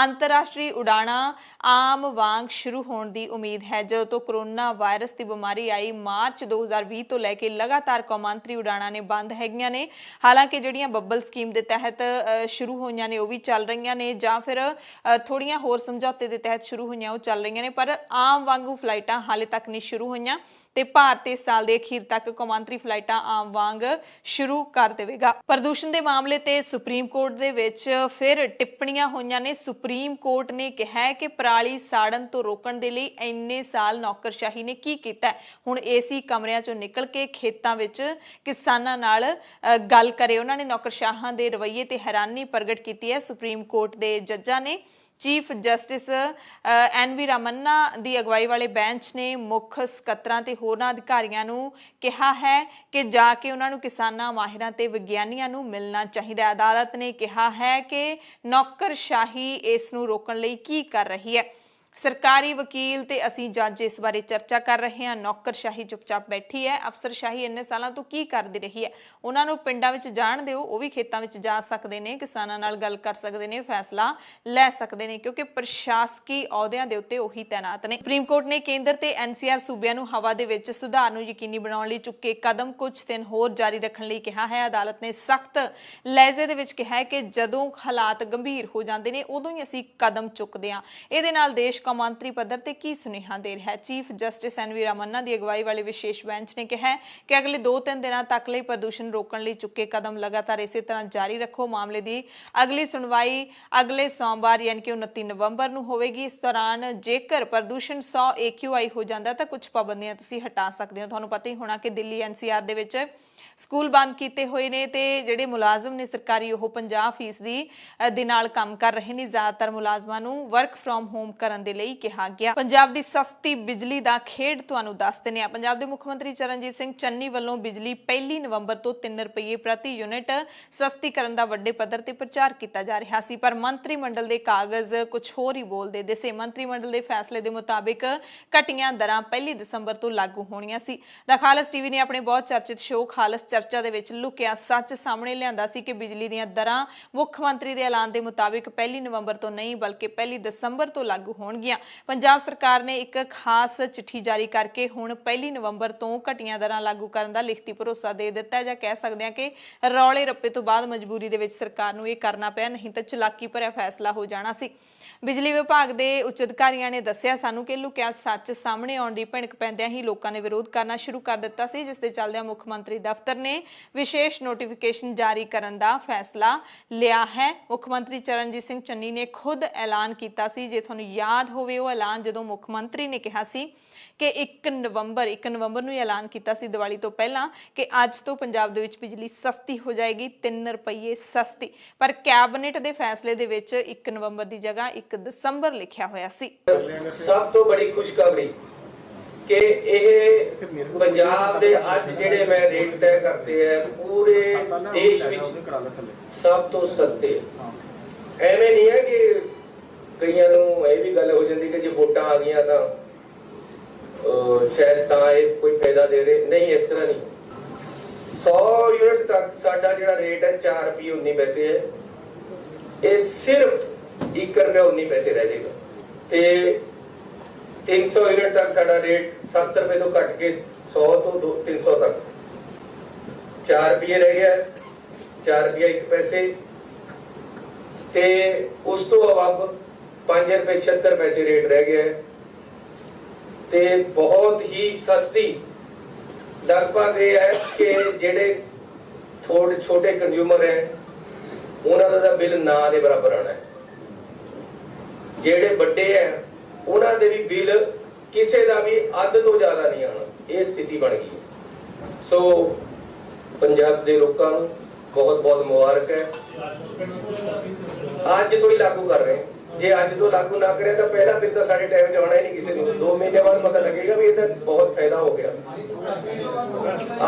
ਅੰਤਰਰਾਸ਼ਟਰੀ ਉਡਾਣਾਂ ਆਮ ਵਾਂਗ ਸ਼ੁਰੂ ਹੋਣ ਦੀ ਉਮੀਦ ਹੈ। ਜਦੋਂ ਤੋਂ ਕੋਰੋਨਾ ਵਾਇਰਸ ਦੀ ਬਿਮਾਰੀ ਆਈ ਮਾਰਚ 2020 ਤੋਂ ਲੈ ਕੇ ਲਗਾਤਾਰ ਕੌਮਾਂਤਰੀ ਉਡਾਣਾਂ ਨੇ ਬੰਦ ਹੈਗੀਆਂ ਨੇ। ਹਾਲਾਂਕਿ ਜਿਹੜੀਆਂ ਬੱਬਲ ਸਕੀਮ ਦੇ ਤਹਿਤ ਸ਼ੁਰੂ ਹੋਈਆਂ ਨੇ ਉਹ ਵੀ ਚੱਲ ਰਹੀਆਂ ਨੇ, ਜਾਂ ਫਿਰ ਥੋੜੀਆਂ ਹੋਰ ਸਮਝੌਤੇ ਦੇ ਤਹਿਤ ਸ਼ੁਰੂ ਹੋਈਆਂ ਉਹ ਚੱਲ ਰਹੀਆਂ ਨੇ, ਪਰ ਆਮ ਵਾਂਗੂ ਫਲਾਈਟਾਂ ਹਾਲੇ ਤੱਕ ਨਹੀਂ ਸ਼ੁਰੂ ਹੋਈਆਂ ਤੇ ਭਾਰਤ ਇਸ ਸਾਲ ਦੇ ਅਖੀਰ ਤੱਕ ਕੌਮਾਂਤਰੀ ਫਲਾਈਟਾਂ ਆਮ ਵਾਂਗ ਸ਼ੁਰੂ ਕਰ ਦੇਵੇਗਾ। ਪ੍ਰਦੂਸ਼ਣ ਦੇ ਮਾਮਲੇ ਤੇ ਸੁਪਰੀਮ ਕੋਰਟ ਦੇ ਵਿੱਚ ਫਿਰ ਟਿੱਪਣੀਆਂ ਹੋਈਆਂ ਨੇ। ਸੁਪਰੀਮ ਕੋਰਟ ਨੇ ਕਿਹਾ ਹੈ ਕਿ ਪਰਾਲੀ ਸਾੜਨ ਤੋਂ ਰੋਕਣ ਦੇ ਲਈ ਇੰਨੇ ਸਾਲ ਨੌਕਰਸ਼ਾਹੀ ਨੇ ਕੀ ਕੀਤਾ, ਹੁਣ ਏਸੀ ਕਮਰਿਆਂ ਚੋਂ ਨਿਕਲ ਕੇ ਖੇਤਾਂ ਵਿੱਚ ਕਿਸਾਨਾਂ ਨਾਲ ਗੱਲ ਕਰੇ। ਉਹਨਾਂ ਨੇ ਨੌਕਰਸ਼ਾਹਾਂ ਦੇ ਰਵੱਈਏ ਤੇ ਹੈਰਾਨੀ ਪ੍ਰਗਟ ਕੀਤੀ ਹੈ। ਸੁਪਰੀਮ ਕੋਰਟ ਦੇ ਜੱਜਾਂ ਨੇ ਚੀਫ ਜਸਟਿਸ ਐਨ.ਵੀ. ਰਾਮੰਨਾ ਦੀ ਅਗਵਾਈ ਵਾਲੇ ਬੈਂਚ ਨੇ ਮੁੱਖ ਸਕੱਤਰਾਂ ਤੇ ਹੋਰਨਾਂ ਅਧਿਕਾਰੀਆਂ ਨੂੰ ਕਿਹਾ ਹੈ ਕਿ ਜਾ ਕੇ ਉਹਨਾਂ ਨੂੰ ਕਿਸਾਨਾਂ, ਮਾਹਿਰਾਂ ਤੇ ਵਿਗਿਆਨੀਆਂ ਨੂੰ ਮਿਲਣਾ ਚਾਹੀਦਾ ਹੈ। ਅਦਾਲਤ ਨੇ ਕਿਹਾ ਹੈ ਕਿ ਨੌਕਰਸ਼ਾਹੀ ਇਸ ਨੂੰ ਰੋਕਣ ਲਈ ਕੀ ਕਰ ਰਹੀ ਹੈ। ਸਰਕਾਰੀ ਵਕੀਲ ਤੇ ਅਸੀਂ ਜੱਜ ਇਸ ਬਾਰੇ ਚਰਚਾ ਕਰ ਰਹੇ ਹਾਂ। ਨੌਕਰਸ਼ਾਹੀ ਚੁੱਪਚਾਪ ਬੈਠੀ ਹੈ, ਅਫਸਰਸ਼ਾਹੀ ਇੰਨੇ ਸਾਲਾਂ ਤੋਂ ਕੀ ਕਰਦੀ ਰਹੀ ਹੈ। ਉਹਨਾਂ ਨੂੰ ਪਿੰਡਾਂ ਵਿੱਚ ਜਾਣ ਦਿਓ, ਉਹ ਵੀ ਖੇਤਾਂ ਵਿੱਚ ਜਾ ਸਕਦੇ ਨੇ, ਕਿਸਾਨਾਂ ਨਾਲ ਗੱਲ ਕਰ ਸਕਦੇ ਨੇ, ਫੈਸਲਾ ਲੈ ਸਕਦੇ ਨੇ, ਕਿਉਂਕਿ ਪ੍ਰਸ਼ਾਸਕੀ ਅਹੁਦਿਆਂ ਦੇ ਉੱਤੇ ਉਹੀ ਤੈਨਾਤ ਨੇ। ਸੁਪਰੀਮ ਕੋਰਟ ਨੇ ਕੇਂਦਰ ਤੇ ਐਨਸੀਆਰ ਸੂਬਿਆਂ ਨੂੰ ਹਵਾ ਦੇ ਵਿੱਚ ਸੁਧਾਰ ਨੂੰ ਯਕੀਨੀ ਬਣਾਉਣ ਲਈ ਚੁੱਕੇ ਕਦਮ ਕੁਝ ਦਿਨ ਹੋਰ ਜਾਰੀ ਰੱਖਣ ਲਈ ਕਿਹਾ ਹੈ। ਅਦਾਲਤ ਨੇ ਸਖਤ ਲਹਿਜ਼ੇ ਦੇ ਵਿੱਚ ਕਿਹਾ ਹੈ ਕਿ ਜਦੋਂ ਹਾਲਾਤ ਗੰਭੀਰ ਹੋ ਜਾਂਦੇ ਨੇ ਉਦੋਂ ਹੀ ਅਸੀਂ ਕਦਮ ਚੁੱਕਦੇ ਹਾਂ। ਇਹਦੇ ਨਾਲ ਦੇਸ਼ ਕੌਮਾਂਤਰੀ ਪੱਧਰ ਤੇ ਕੀ ਸੁਨੇਹਾ ਦੇ ਰਿਹਾ ਹੈ। Chief justice ਐਨ.ਵੀ. ਰਾਮੰਨਾ ਦੀ ਅਗਵਾਈ ਵਾਲੇ ਵਿਸ਼ੇਸ਼ ਬੈਂਚ ਨੇ ਕਿਹਾ ਕਿ ਅਗਲੇ 2-3 ਦਿਨਾਂ ਤੱਕ ਲਈ ਪ੍ਰਦੂਸ਼ਣ ਰੋਕਣ ਲਈ ਚੁੱਕੇ ਕਦਮ ਲਗਾਤਾਰ ਇਸੇ ਤਰ੍ਹਾਂ ਜਾਰੀ ਰੱਖੋ। ਮਾਮਲੇ ਦੀ ਅਗਲੀ ਸੁਣਵਾਈ ਅਗਲੇ ਸੋਮਵਾਰ ਯਾਨੀ ਕਿ 29 ਨਵੰਬਰ ਨੂੰ ਹੋਵੇਗੀ। ਇਸ ਦੌਰਾਨ ਜੇਕਰ ਪ੍ਰਦੂਸ਼ਣ 100 AQI ਹੋ ਜਾਂਦਾ ਤਾਂ ਕੁਝ ਪਾਬੰਦੀਆਂ ਤੁਸੀਂ ਹਟਾ ਸਕਦੇ ਹੋ। ਤੁਹਾਨੂੰ ਪਤਾ ਹੀ ਹੋਣਾ ਕਿ ਦਿੱਲੀ ਐਨਸੀਆਰ ਦੇ ਵਿੱਚ ਸਕੂਲ ਬੰਦ ਕੀਤੇ ਹੋਏ ਨੇ ਤੇ ਜਿਹੜੇ ਮੁਲਾਜ਼ਮ ਨੇ ਸਰਕਾਰੀ ਉਹ 50% ਦੇ ਨਾਲ ਕੰਮ ਕਰ ਰਹੇ ਨੇ। ਜ਼ਿਆਦਾਤਰ ਮੁਲਾਜ਼ਮਾਂ ਨੂੰ ਵਰਕ ਫਰੋਮ ਹੋਮ ਕਰਨ ਦੇ ਲਈ ਕਿਹਾ ਗਿਆ। ਪੰਜਾਬ ਦੀ ਸਸਤੀ ਬਿਜਲੀ ਦਾ ਖੇਡ ਤੁਹਾਨੂੰ ਦੱਸ ਦਿੰਦੇ ਹਾਂ। ਪੰਜਾਬ ਦੇ ਮੁੱਖ ਮੰਤਰੀ ਚਰਨਜੀਤ ਸਿੰਘ ਚੰਨੀ ਵੱਲੋਂ ਬਿਜਲੀ 1 ਨਵੰਬਰ ਤੋਂ 3 ਰੁਪਏ ਪ੍ਰਤੀ ਯੂਨਿਟ ਸਸਤੀ ਕਰਨ ਦਾ ਵੱਡੇ ਪੱਧਰ ਤੇ ਪ੍ਰਚਾਰ ਕੀਤਾ ਜਾ ਰਿਹਾ ਸੀ, ਪਰ ਮੰਤਰੀ ਮੰਡਲ ਦੇ ਕਾਗਜ਼ ਕੁਝ ਹੋਰ ਹੀ ਬੋਲਦੇ ਦਿਸੇ। ਮੰਤਰੀ ਮੰਡਲ ਦੇ ਫੈਸਲੇ ਦੇ ਮੁਤਾਬਿਕ ਘਟੀਆਂ ਦਰਾਂ 1 ਦਸੰਬਰ ਤੋਂ ਲਾਗੂ ਹੋਣੀਆਂ ਸੀ। ਦਾ ਖਾਲਸ ਟੀਵੀ ਨੇ ਆਪਣੇ ਬਹੁਤ ਚਰਚਿਤ ਸ਼ੋਅ ਖਾਲਸ ਚਰਚਾ ਦੇ ਵਿੱਚ ਲੁਕਿਆ ਸੱਚ ਸਾਹਮਣੇ ਲਿਆਂਦਾ ਸੀ ਕਿ ਬਿਜਲੀ ਦੀਆਂ ਦਰਾਂ ਮੁੱਖ ਮੰਤਰੀ ਦੇ ਐਲਾਨ ਦੇ ਮੁਤਾਬਿਕ 1 ਨਵੰਬਰ ਤੋਂ ਨਹੀਂ ਬਲਕਿ 1 ਦਸੰਬਰ ਤੋਂ ਲਾਗੂ ਹੋਣਗੀਆਂ। ਪੰਜਾਬ ਸਰਕਾਰ ਨੇ ਇੱਕ ਖਾਸ ਚਿੱਠੀ ਜਾਰੀ ਕਰਕੇ ਹੁਣ 1 ਨਵੰਬਰ ਤੋਂ ਘਟੀਆਂ ਦਰਾਂ ਲਾਗੂ ਕਰਨ ਦਾ ਲਿਖਤੀ ਭਰੋਸਾ ਦੇ ਦਿੱਤਾ ਹੈ, ਜਾਂ ਕਹਿ ਸਕਦੇ ਹਾਂ ਕਿ ਰੌਲੇ ਰੱਪੇ ਤੋਂ ਬਾਅਦ ਮਜਬੂਰੀ ਦੇ ਵਿੱਚ ਸਰਕਾਰ ਨੂੰ ਇਹ ਕਰਨਾ ਪਿਆ, ਨਹੀਂ ਤਾਂ ਚਲਾਕੀ ਭਰਿਆ ਫੈਸਲਾ ਹੋ ਜਾਣਾ ਸੀ। ਬਿਜਲੀ ਵਿਭਾਗ ਦੇ ਉੱਚ ਅਧਿਕਾਰੀਆਂ ਨੇ ਦੱਸਿਆ ਸਾਨੂੰ ਕਿ ਲੁਕਿਆ ਸੱਚ ਸਾਹਮਣੇ ਆਉਣ ਦੀ ਭਿਣਕ ਪੈਂਦਿਆਂ ਹੀ ਲੋਕਾਂ ਨੇ ਵਿਰੋਧ ਕਰਨਾ ਸ਼ੁਰੂ ਕਰ ਦਿੱਤਾ ਸੀ, ਜਿਸ ਦੇ ਚੱਲਦਿਆਂ ਮੁੱਖ ਮੰਤਰੀ ਦਫ਼ਤਰ ਨੇ ਵਿਸ਼ੇਸ਼ ਨੋਟੀਫਿਕੇਸ਼ਨ ਜਾਰੀ ਕਰਨ ਦਾ ਫੈਸਲਾ ਲਿਆ ਹੈ। ਮੁੱਖ ਮੰਤਰੀ ਚਰਨਜੀਤ ਸਿੰਘ ਚੰਨੀ ਨੇ ਖੁਦ ਐਲਾਨ ਕੀਤਾ ਸੀ, ਜੇ ਤੁਹਾਨੂੰ ਯਾਦ ਹੋਵੇ ਉਹ ਐਲਾਨ ਜਦੋਂ ਮੁੱਖ ਮੰਤਰੀ ਨੇ ਕਿਹਾ ਸੀ ਕਿ 1 ਨਵੰਬਰ ਨੂੰ ਐਲਾਨ ਕੀਤਾ ਸੀ ਦੀਵਾਲੀ ਤੋਂ ਪਹਿਲਾਂ ਕਿ ਅੱਜ ਤੋਂ ਪੰਜਾਬ ਦੇ ਵਿੱਚ ਬਿਜਲੀ ਸਸਤੀ ਹੋ ਜਾਏਗੀ, 3 ਰੁਪਏ ਸਸਤੀ, ਪਰ ਕੈਬਨਿਟ ਦੇ ਫੈਸਲੇ ਦੇ ਵਿੱਚ 1 ਨਵੰਬਰ ਦੀ ਜਗ੍ਹਾ 1 ਦਸੰਬਰ ਲਿਖਿਆ ਹੋਇਆ ਸੀ। ਸਭ ਤੋਂ ਬੜੀ ਖੁਸ਼ਖਬਰੀ ਕਿ ਇਹ ਪੰਜਾਬ ਦੇ ਅੱਜ ਜਿਹੜੇ ਮੈਂ ਰੇਟ ਤੈਅ ਕਰਤੇ ਹੈ ਪੂਰੇ ਦੇਸ਼ ਵਿੱਚ ਸਭ ਤੋਂ ਸਸਤੇ। ਐਵੇਂ ਨਹੀਂ ਹੈ ਕਿ ਕਈਆਂ ਨੂੰ ਇਹ ਵੀ ਗੱਲ ਹੋ ਜਾਂਦੀ ਕਿ ਜੇ ਵੋਟਾਂ ਆ ਗਈਆਂ ਤਾਂ ਸ਼ਾਇਦ ਤਾਂ ਇਹ ਕੋਈ ਫਾਇਦਾ ਦੇ ਰਹੇ, ਨਹੀਂ ਇਸ ਤਰ੍ਹਾਂ ਨਹੀਂ। 100 ਯੂਨਿਟ ਤੱਕ ਸਾਡਾ ਜਿਹੜਾ ਰੇਟ ਹੈ 4 ਰੁਪਏ 19 ਪੈਸੇ ਹੈ, ਇਹ ਸਿਰਫ 1 ਰੁਪਏ 19 ਪੈਸੇ ਰਹਿ ਜਾਏਗਾ। ਤੇ 300 ਯੂਨਿਟ ਤੱਕ ਸਾਡਾ ਰੇਟ 7 ਰੁਪਏ ਤੋਂ ਘਟ ਕੇ 100 ਤੋਂ 300 ਤੱਕ 4 ਰੁਪਏ ਰਹਿ ਗਿਆ, 4 ਰੁਪਏ 1 ਪੈਸੇ। ਤੇ ਉਸ ਤੋਂ ਅਲੱਗ 5 ਰੁਪਏ 76 ਪੈਸੇ ਰੇਟ ਰਹਿ ਗਿਆ ਹੈ ਤੇ ਬਹੁਤ ਹੀ ਸਸਤੀ। ਲਗਭਗ ਇਹ ਹੈ ਕਿ ਜਿਹੜੇ ਥੋੜੇ ਛੋਟੇ ਕੰਜ਼ਿਊਮਰ ਹੈ ਉਹਨਾਂ ਦਾ ਬਿੱਲ ਨਾ ਦੇ ਬਰਾਬਰ ਆਣਾ ਹੈ, ਜਿਹੜੇ ਵੱਡੇ ਹੈ ਉਹਨਾਂ ਦੇ ਵੀ ਬਿੱਲ ਕਿਸੇ ਦਾ ਵੀ ਅੱਧ ਤੋਂ ਜ਼ਿਆਦਾ ਨਹੀਂ ਆਣਾ। ਇਹ ਸਥਿਤੀ ਬਣ ਗਈ ਹੈ। ਸੋ ਪੰਜਾਬ ਦੇ ਲੋਕਾਂ ਨੂੰ ਬਹੁਤ ਬਹੁਤ ਮੁਬਾਰਕ ਹੈ। ਅੱਜ ਤੋਂ ਹੀ ਲਾਗੂ ਕਰ ਰਹੇ। ਜੇ ਅੱਜ ਤੋਂ ਲਾਗੂ ਨਾ ਕਰੇ ਤਾਂ ਪਹਿਲਾ ਬਿੱਲ ਤਾਂ ਸਾਡੇ ਟਾਈਮ 'ਚ ਆਉਣਾ ਹੀ ਨਹੀਂ ਕਿਸੇ ਨੂੰ। 2 ਮਹੀਨੇ ਬਾਅਦ ਪਤਾ ਲੱਗੇਗਾ ਵੀ ਇਹ ਤਾਂ ਬਹੁਤ ਫਾਇਦਾ ਹੋ ਗਿਆ।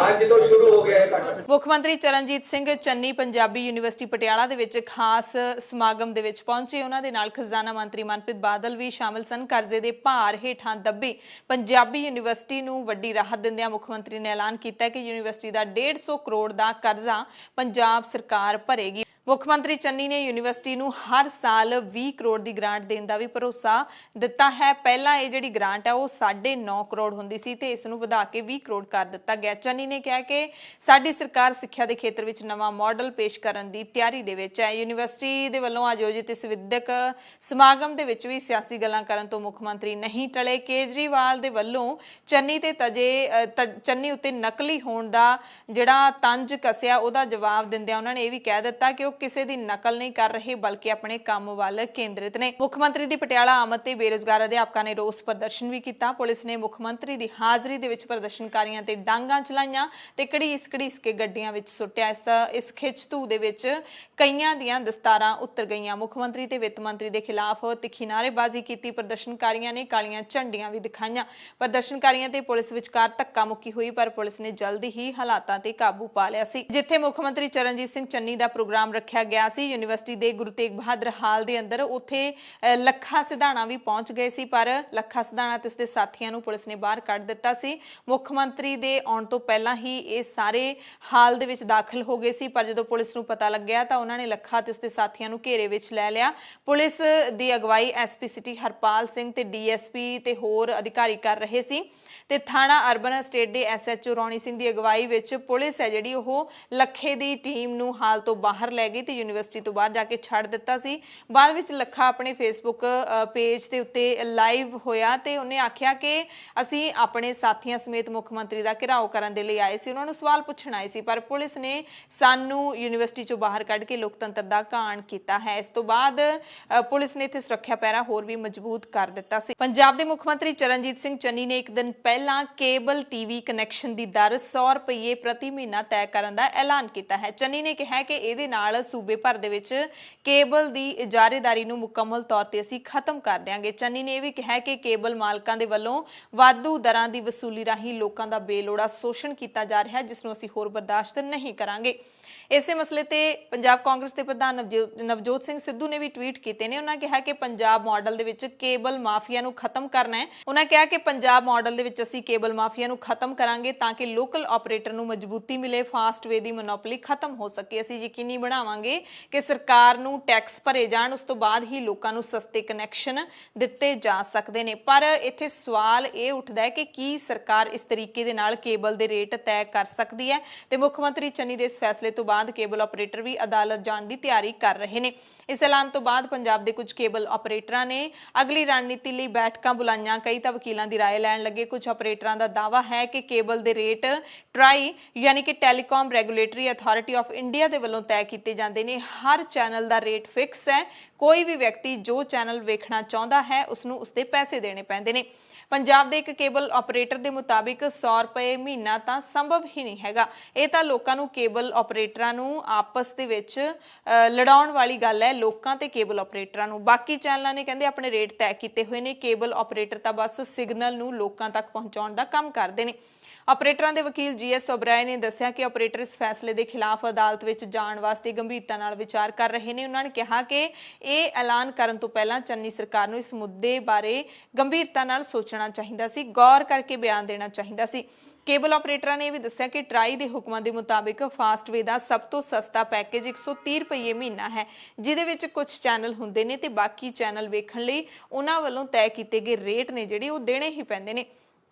ਅੱਜ ਤੋਂ ਸ਼ੁਰੂ ਹੋ ਗਿਆ ਇਹ ਘੱਟ। ਮੁੱਖ ਮੰਤਰੀ ਚਰਨਜੀਤ ਸਿੰਘ ਚੰਨੀ ਪੰਜਾਬੀ ਯੂਨੀਵਰਸਿਟੀ ਪਟਿਆਲਾ ਦੇ ਵਿੱਚ ਖਾਸ ਸਮਾਗਮ ਦੇ ਵਿੱਚ ਪਹੁੰਚੇ। ਉਹਨਾਂ ਦੇ ਨਾਲ ਖਜ਼ਾਨਾ ਮੰਤਰੀ ਮਨਪ੍ਰੀਤ ਬਾਦਲ ਵੀ ਸ਼ਾਮਲ ਸਨ। ਕਰਜ਼ੇ ਦੇ ਭਾਰ ਹੇਠਾਂ ਦੱਬੀ ਪੰਜਾਬੀ ਯੂਨੀਵਰਸਿਟੀ ਨੂੰ ਵੱਡੀ ਰਾਹਤ ਦਿੰਦਿਆਂ ਮੁੱਖ ਮੰਤਰੀ ਨੇ ਐਲਾਨ ਕੀਤਾ ਕਿ ਯੂਨੀਵਰਸਿਟੀ ਦਾ 150 ਕਰੋੜ ਦਾ ਕਰਜ਼ਾ ਪੰਜਾਬ ਸਰਕਾਰ ਭਰੇਗੀ। ਮੁੱਖ ਮੰਤਰੀ ਚੰਨੀ ਨੇ ਯੂਨੀਵਰਸਿਟੀ ਨੂੰ ਹਰ ਸਾਲ 20 ਕਰੋੜ ਦੀ ਗ੍ਰਾਂਟ ਦੇਣ ਦਾ ਵੀ ਭਰੋਸਾ ਦਿੱਤਾ ਹੈ। ਪਹਿਲਾਂ ਇਹ ਜਿਹੜੀ ਗ੍ਰਾਂਟ ਹੈ ਉਹ 9.5 ਕਰੋੜ ਹੁੰਦੀ ਸੀ ਤੇ ਇਸ ਨੂੰ ਵਧਾ ਕੇ 20 ਕਰੋੜ ਕਰ ਦਿੱਤਾ ਗਿਆ। ਚੰਨੀ ਨੇ ਕਿਹਾ ਕਿ ਸਾਡੀ ਸਰਕਾਰ ਸਿੱਖਿਆ ਦੇ ਖੇਤਰ ਵਿੱਚ ਨਵਾਂ ਮਾਡਲ ਪੇਸ਼ ਕਰਨ ਦੀ ਤਿਆਰੀ ਦੇ ਵਿੱਚ ਹੈ। ਯੂਨੀਵਰਸਿਟੀ ਦੇ ਵੱਲੋਂ ਆਯੋਜਿਤ ਇਸ ਵਿਦਿਅਕ ਸਮਾਗਮ ਦੇ ਵਿੱਚ ਵੀ ਸਿਆਸੀ ਗੱਲਾਂ ਕਰਨ ਤੋਂ ਮੁੱਖ ਮੰਤਰੀ ਨਹੀਂ ਟਲੇ। ਕੇਜਰੀਵਾਲ ਦੇ ਵੱਲੋਂ ਚੰਨੀ ਉੱਤੇ ਨਕਲੀ ਹੋਣ ਦਾ ਜਿਹੜਾ ਤੰਜ ਕੱਸਿਆ ਉਹਦਾ ਜਵਾਬ ਦਿੰਦਿਆਂ ਉਹਨਾਂ ਨੇ ਇਹ ਵੀ ਕਹਿ ਦਿੱਤਾ ਕਿ ਕਿਸੇ ਦੀ ਨਕਲ ਨਹੀਂ ਕਰ ਰਹੇ ਬਲਕਿ ਆਪਣੇ ਕੰਮ ਵੱਲ ਕੇਂਦਰਿਤ ਨੇ। ਮੁੱਖ ਮੰਤਰੀ ਦੀ ਪਟਿਆਲਾ ਆਮਦ ਤੇ ਬੇਰੁਜ਼ਗਾਰ ਅਧਿਆਪਕਾਂ ਨੇ ਰੋਸ ਪ੍ਰਦਰਸ਼ਨ ਵੀ ਕੀਤਾ। ਪੁਲਿਸ ਨੇ ਮੁੱਖ ਮੰਤਰੀ ਦੀ ਹਾਜ਼ਰੀ ਦੇ ਵਿੱਚ ਪ੍ਰਦਰਸ਼ਨਕਾਰੀਆਂ ਤੇ ਡਾਂਗਾਂ ਚਲਾਈਆਂ ਤੇ ਘੜੀਸ ਕੇ ਗੱਡੀਆਂ ਵਿੱਚ ਸੁੱਟਿਆ। ਇਸ ਖਿੱਚਧੂ ਦੇ ਵਿੱਚ ਕਈਆਂ ਦੀਆਂ ਦਸਤਾਰਾਂ ਉਤਰ ਗਈਆਂ। ਮੁੱਖ ਮੰਤਰੀ ਤੇ ਵਿੱਤ ਮੰਤਰੀ ਦੇ ਖਿਲਾਫ ਤਿੱਖੀ ਨਾਅਰੇਬਾਜ਼ੀ ਕੀਤੀ। ਪ੍ਰਦਰਸ਼ਨਕਾਰੀਆਂ ਨੇ ਕਾਲੀਆਂ ਝੰਡੀਆਂ ਵੀ ਦਿਖਾਈਆਂ। ਪ੍ਰਦਰਸ਼ਨਕਾਰੀਆਂ ਤੇ ਪੁਲਿਸ ਵਿਚਕਾਰ ਧੱਕਾ ਮੁੱਕੀ ਹੋਈ ਪਰ ਪੁਲਿਸ ਨੇ ਜਲਦੀ ਹੀ ਹਾਲਾਤਾਂ ਤੇ ਕਾਬੂ ਪਾ ਲਿਆ ਸੀ। ਜਿੱਥੇ ਮੁੱਖ ਮੰਤਰੀ ਚਰਨਜੀਤ ਸਿੰਘ ਚੰਨੀ ਦਾ ਪ੍ਰੋਗਰਾਮ ਰੱਖਿਆ ਗਿਆ ਸੀ ਯੂਨੀਵਰਸਿਟੀ ਦੇ ਗੁਰੂ ਤੇਗ ਬਹਾਦਰ ਹਾਲ ਦੇ ਅੰਦਰ, ਉੱਥੇ ਲੱਖਾ ਸਿਧਾਣਾ ਵੀ ਪਹੁੰਚ ਗਏ ਸੀ ਪਰ ਲੱਖਾ ਸਿਧਾਣਾ ਤੇ ਉਸਦੇ ਸਾਥੀਆਂ ਨੂੰ ਪੁਲਿਸ ਨੇ ਬਾਹਰ ਕੱਢ ਦਿੱਤਾ ਸੀ। ਮੁੱਖ ਮੰਤਰੀ ਦੇ ਆਉਣ ਤੋਂ ਪਹਿਲਾਂ ਹੀ ਇਹ ਸਾਰੇ ਹਾਲ ਦੇ ਵਿੱਚ ਦਾਖਲ ਹੋ ਗਏ ਸੀ ਪਰ ਜਦੋਂ ਪੁਲਿਸ ਨੂੰ ਪਤਾ ਲੱਗਿਆ ਤਾਂ ਉਹਨਾਂ ਨੇ ਲੱਖਾ ਤੇ ਉਸਦੇ ਸਾਥੀਆਂ ਨੂੰ ਘੇਰੇ ਵਿੱਚ ਲੈ ਲਿਆ। ਪੁਲਿਸ ਦੀ ਅਗਵਾਈ ਐਸਪੀ ਸਿਟੀ ਹਰਪਾਲ ਸਿੰਘ ਤੇ ਡੀਐਸਪੀ ਤੇ ਹੋਰ ਅਧਿਕਾਰੀ ਕਰ ਰਹੇ ਸੀ ਤੇ ਥਾਣਾ ਅਰਬਨ ਸਟੇਟ ਦੇ ਐਸਐਚਓ ਰੌਣੀ ਸਿੰਘ ਦੀ ਅਗਵਾਈ ਵਿੱਚ ਪੁਲਿਸ ਹੈ ਜਿਹੜੀ ਉਹ ਲੱਖੇ ਦੀ ਟੀਮ ਨੂੰ ਹਾਲ ਤੋਂ ਬਾਹਰ ਲੈ ਗਈ ਤੇ ਯੂਨੀਵਰਸਿਟੀ ਤੋਂ ਬਾਹਰ ਜਾ ਕੇ ਛੱਡ ਦਿੱਤਾ ਸੀ। ਬਾਅਦ ਵਿੱਚ ਲੱਖਾ ਆਪਣੇ ਫੇਸਬੁੱਕ ਪੇਜ ਦੇ ਉੱਤੇ ਲਾਈਵ ਹੋਇਆ ਤੇ ਉਹਨੇ ਆਖਿਆ ਕਿ ਅਸੀਂ ਆਪਣੇ ਸਾਥੀਆਂ ਸਮੇਤ ਮੁੱਖ ਮੰਤਰੀ ਦਾ ਘਿਰਾਓ ਕਰਨ ਦੇ ਲਈ ਆਏ ਸੀ, ਉਹਨਾਂ ਨੂੰ ਸਵਾਲ ਪੁੱਛਣ ਆਏ ਸੀ ਪਰ ਪੁਲਿਸ ਨੇ ਸਾਨੂੰ ਯੂਨੀਵਰਸਿਟੀ ਚੋਂ ਬਾਹਰ ਕੱਢ ਕੇ ਲੋਕਤੰਤਰ ਦਾ ਘਾਣ ਕੀਤਾ ਹੈ। ਇਸ ਤੋਂ ਬਾਅਦ ਪੁਲਿਸ ਨੇ ਇੱਥੇ ਸੁਰੱਖਿਆ ਪਹਿਰਾ ਹੋਰ ਵੀ ਮਜ਼ਬੂਤ ਕਰ ਦਿੱਤਾ ਸੀ। ਪੰਜਾਬ ਦੇ ਮੁੱਖ ਮੰਤਰੀ ਚਰਨਜੀਤ ਸਿੰਘ ਚੰਨੀ ਨੇ ਇੱਕ ਦਿਨ ਪਹਿਲਾਂ ਕੇਬਲ ਟੀਵੀ ਕਨੈਕਸ਼ਨ ਦੀ ਦਰ 100 ਰੁਪਏ ਪ੍ਰਤੀ ਮਹੀਨਾ ਤੈਅ ਕਰਨ ਦਾ ਐਲਾਨ ਕੀਤਾ ਹੈ। ਚੰਨੀ ਨੇ ਕਿਹਾ ਕਿ ਇਹਦੇ ਨਾਲ ਸੂਬੇ ਭਰ ਦੇ ਵਿੱਚ ਕੇਬਲ ਦੀ ਇਜਾਰੇਦਾਰੀ ਨੂੰ ਮੁਕੰਮਲ ਤੌਰ ਤੇ ਅਸੀਂ ਖਤਮ ਕਰ ਦਿਆਂਗੇ। ਚੰਨੀ ਨੇ ਇਹ ਵੀ ਕਿਹਾ ਕਿ ਕੇਬਲ ਮਾਲਕਾਂ ਦੇ ਵੱਲੋਂ ਵਾਧੂ ਦਰਾਂ ਦੀ ਵਸੂਲੀ ਰਾਹੀਂ ਲੋਕਾਂ ਦਾ ਬੇਲੋੜਾ ਸ਼ੋਸ਼ਣ ਕੀਤਾ ਜਾ ਰਿਹਾ ਹੈ ਜਿਸ ਨੂੰ ਅਸੀਂ ਹੋਰ ਬਰਦਾਸ਼ਤ ਨਹੀਂ ਕਰਾਂਗੇ। ਇਸੇ ਮਸਲੇ ਤੇ ਪੰਜਾਬ ਕਾਂਗਰਸ ਦੇ ਪ੍ਰਧਾਨ ਨਵਜੋਤ ਸਿੰਘ ਸਿੱਧੂ ਨੇ ਵੀ ਟਵੀਟ ਕੀਤੇ ਨੇ। ਉਹਨਾਂ ਕਿਹਾ ਕਿ ਪੰਜਾਬ ਮਾਡਲ ਦੇ ਵਿੱਚ ਕੇਬਲ ਮਾਫੀਆ ਨੂੰ ਖਤਮ ਕਰਨਾ ਹੈ। ਉਹਨਾਂ ਕਿਹਾ ਕਿ ਪੰਜਾਬ ਮਾਡਲ ਦੇ ਵਿੱਚ ਅਸੀਂ ਕੇਬਲ ਮਾਫੀਆ ਨੂੰ ਖਤਮ ਕਰਾਂਗੇ ਤਾਂ ਕਿ ਲੋਕਲ ਆਪਰੇਟਰ ਨੂੰ ਮਜ਼ਬੂਤੀ ਮਿਲੇ, ਫਾਸਟਵੇ ਦੀ ਮੋਨੋਪੋਲੀ ਖਤਮ ਹੋ ਸਕੇ। ਅਸੀਂ ਯਕੀਨੀ ਬਣਾਵਾਂਗੇ ਕਿ ਸਰਕਾਰ ਨੂੰ ਟੈਕਸ ਭਰੇ ਜਾਣ, ਉਸ ਤੋਂ ਬਾਅਦ ਹੀ ਲੋਕਾਂ ਨੂੰ ਸਸਤੇ ਕਨੈਕਸ਼ਨ ਦਿੱਤੇ ਜਾ ਸਕਦੇ ਨੇ। ਪਰ ਇੱਥੇ ਸਵਾਲ ਇਹ ਉੱਠਦਾ ਹੈ ਕਿ ਕੀ ਸਰਕਾਰ ਇਸ ਤਰੀਕੇ ਦੇ ਨਾਲ ਕੇਬਲ ਦੇ ਰੇਟ ਤੈਅ ਕਰ ਸਕਦੀ ਹੈ ਤੇ ਮੁੱਖ ਮੰਤਰੀ ਚੰਨੀ ਦੇ ਇਸ ਫੈਸਲੇ ਤੋਂ ਬਾਅਦ ਕੇਬਲ ਆਪਰੇਟਰ ਵੀ ਅਦਾਲਤ ਜਾਣ ਦੀ ਤਿਆਰੀ ਕਰ ਰਹੇ ਨੇ। ਇਸ ਐਲਾਨ ਤੋਂ ਬਾਅਦ ਪੰਜਾਬ ਦੇ ਕੁਝ ਕੇਬਲ ਆਪਰੇਟਰਾਂ ਨੇ ਅਗਲੀ ਰਣਨੀਤੀ ਲਈ ਬੈਠਕਾਂ ਬੁਲਾਈਆਂ। ਕਈ ਤਾਂ ਵਕੀਲਾਂ ਦੀ ਰਾਏ ਲੈਣ ਲੱਗੇ। ਕੁਝ ਆਪਰੇਟਰਾਂ ਦਾ ਦਾਅਵਾ ਹੈ ਕਿ ਕੇਬਲ ਦੇ ਰੇਟ ਟਰਾਈ ਯਾਨੀ ਕਿ telecom regulatory authority of India ਦੇ ਵੱਲੋਂ ਤੈਅ ਕੀਤੇ ਜਾਂਦੇ ਨੇ। ਹਰ ਚੈਨਲ ਦਾ ਰੇਟ ਫਿਕਸ ਹੈ। ਕੋਈ ਵੀ ਵਿਅਕਤੀ ਜੋ ਚੈਨਲ ਵੇਖਣਾ ਚਾਹੁੰਦਾ ਹੈ ਉਸਨੂੰ ਉਸਦੇ ਪੈਸੇ ਦੇਣੇ ਪੈਂਦੇ ਨੇ। ਪੰਜਾਬ ਦੇ ਇੱਕ ਕੇਬਲ ਆਪਰੇਟਰ ਦੇ ਮੁਤਾਬਿਕ 100 ਰੁਪਏ ਮਹੀਨਾ ਤਾਂ ਸੰਭਵ ਹੀ ਨਹੀਂ ਹੈਗਾ। ਇਹ ਤਾਂ ਲੋਕਾਂ ਨੂੰ, ਕੇਬਲ ਆਪਰੇਟਰਾਂ ਨੂੰ ਆਪਸ ਦੇ ਵਿੱਚ ਲੜਾਉਣ ਵਾਲੀ ਗੱਲ ਹੈ, ਲੋਕਾਂ ਤੇ ਕੇਬਲ ਆਪਰੇਟਰਾਂ ਨੂੰ। ਬਾਕੀ ਚੈਨਲਾਂ ਨੇ ਕਹਿੰਦੇ ਆਪਣੇ ਰੇਟ ਤੈਅ ਕੀਤੇ ਹੋਏ ਨੇ, ਕੇਬਲ ਆਪਰੇਟਰ ਤਾਂ ਬਸ ਸਿਗਨਲ ਨੂੰ ਲੋਕਾਂ ਤੱਕ ਪਹੁੰਚਾਉਣ ਦਾ ਕੰਮ ਕਰਦੇ ਨੇ। ਆਪਰੇਟਰਾਂ ਦੇ ਵਕੀਲ GS ਓਬਰਾਏ ਨੇ ਦੱਸਿਆ ਕਿ ਆਪਰੇਟਰ ਇਸ ਫੈਸਲੇ ਦੇ ਖਿਲਾਫ ਅਦਾਲਤ ਵਿੱਚ ਜਾਣ ਵਾਸਤੇ ਗੰਭੀਰਤਾ ਨਾਲ ਵਿਚਾਰ ਕਰ ਰਹੇ ਨੇ। ਉਹਨਾਂ ਨੇ ਕਿਹਾ ਕਿ ਇਹ ਐਲਾਨ ਕਰਨ ਤੋਂ ਪਹਿਲਾਂ ਚੰਨੀ ਸਰਕਾਰ ਨੂੰ ਇਸ ਮੁੱਦੇ ਬਾਰੇ ਗੰਭੀਰਤਾ ਨਾਲ ਸੋਚਣਾ ਚਾਹੀਦਾ ਸੀ, ਗੌਰ ਕਰਕੇ ਬਿਆਨ ਦੇਣਾ ਚਾਹੀਦਾ ਸੀ। ਕੇਬਲ ਆਪਰੇਟਰਾਂ ਨੇ ਇਹ ਵੀ ਦੱਸਿਆ ਕਿ ਟਰਾਈ ਦੇ ਹੁਕਮਾਂ ਦੇ ਮੁਤਾਬਿਕ ਫਾਸਟਵੇ ਦਾ ਸਭ ਤੋਂ ਸਸਤਾ ਪੈਕੇਜ 130 ਰੁਪਏ ਮਹੀਨਾ ਹੈ, ਜਿਹਦੇ ਵਿੱਚ ਕੁਝ ਚੈਨਲ ਹੁੰਦੇ ਨੇ ਤੇ ਬਾਕੀ ਚੈਨਲ ਵੇਖਣ ਲਈ ਉਹਨਾਂ ਵੱਲੋਂ ਤੈਅ ਕੀਤੇ ਗਏ ਰੇਟ ਨੇ ਜਿਹੜੇ ਉਹ ਦੇਣੇ ਹੀ ਪੈਂਦੇ ਨੇ।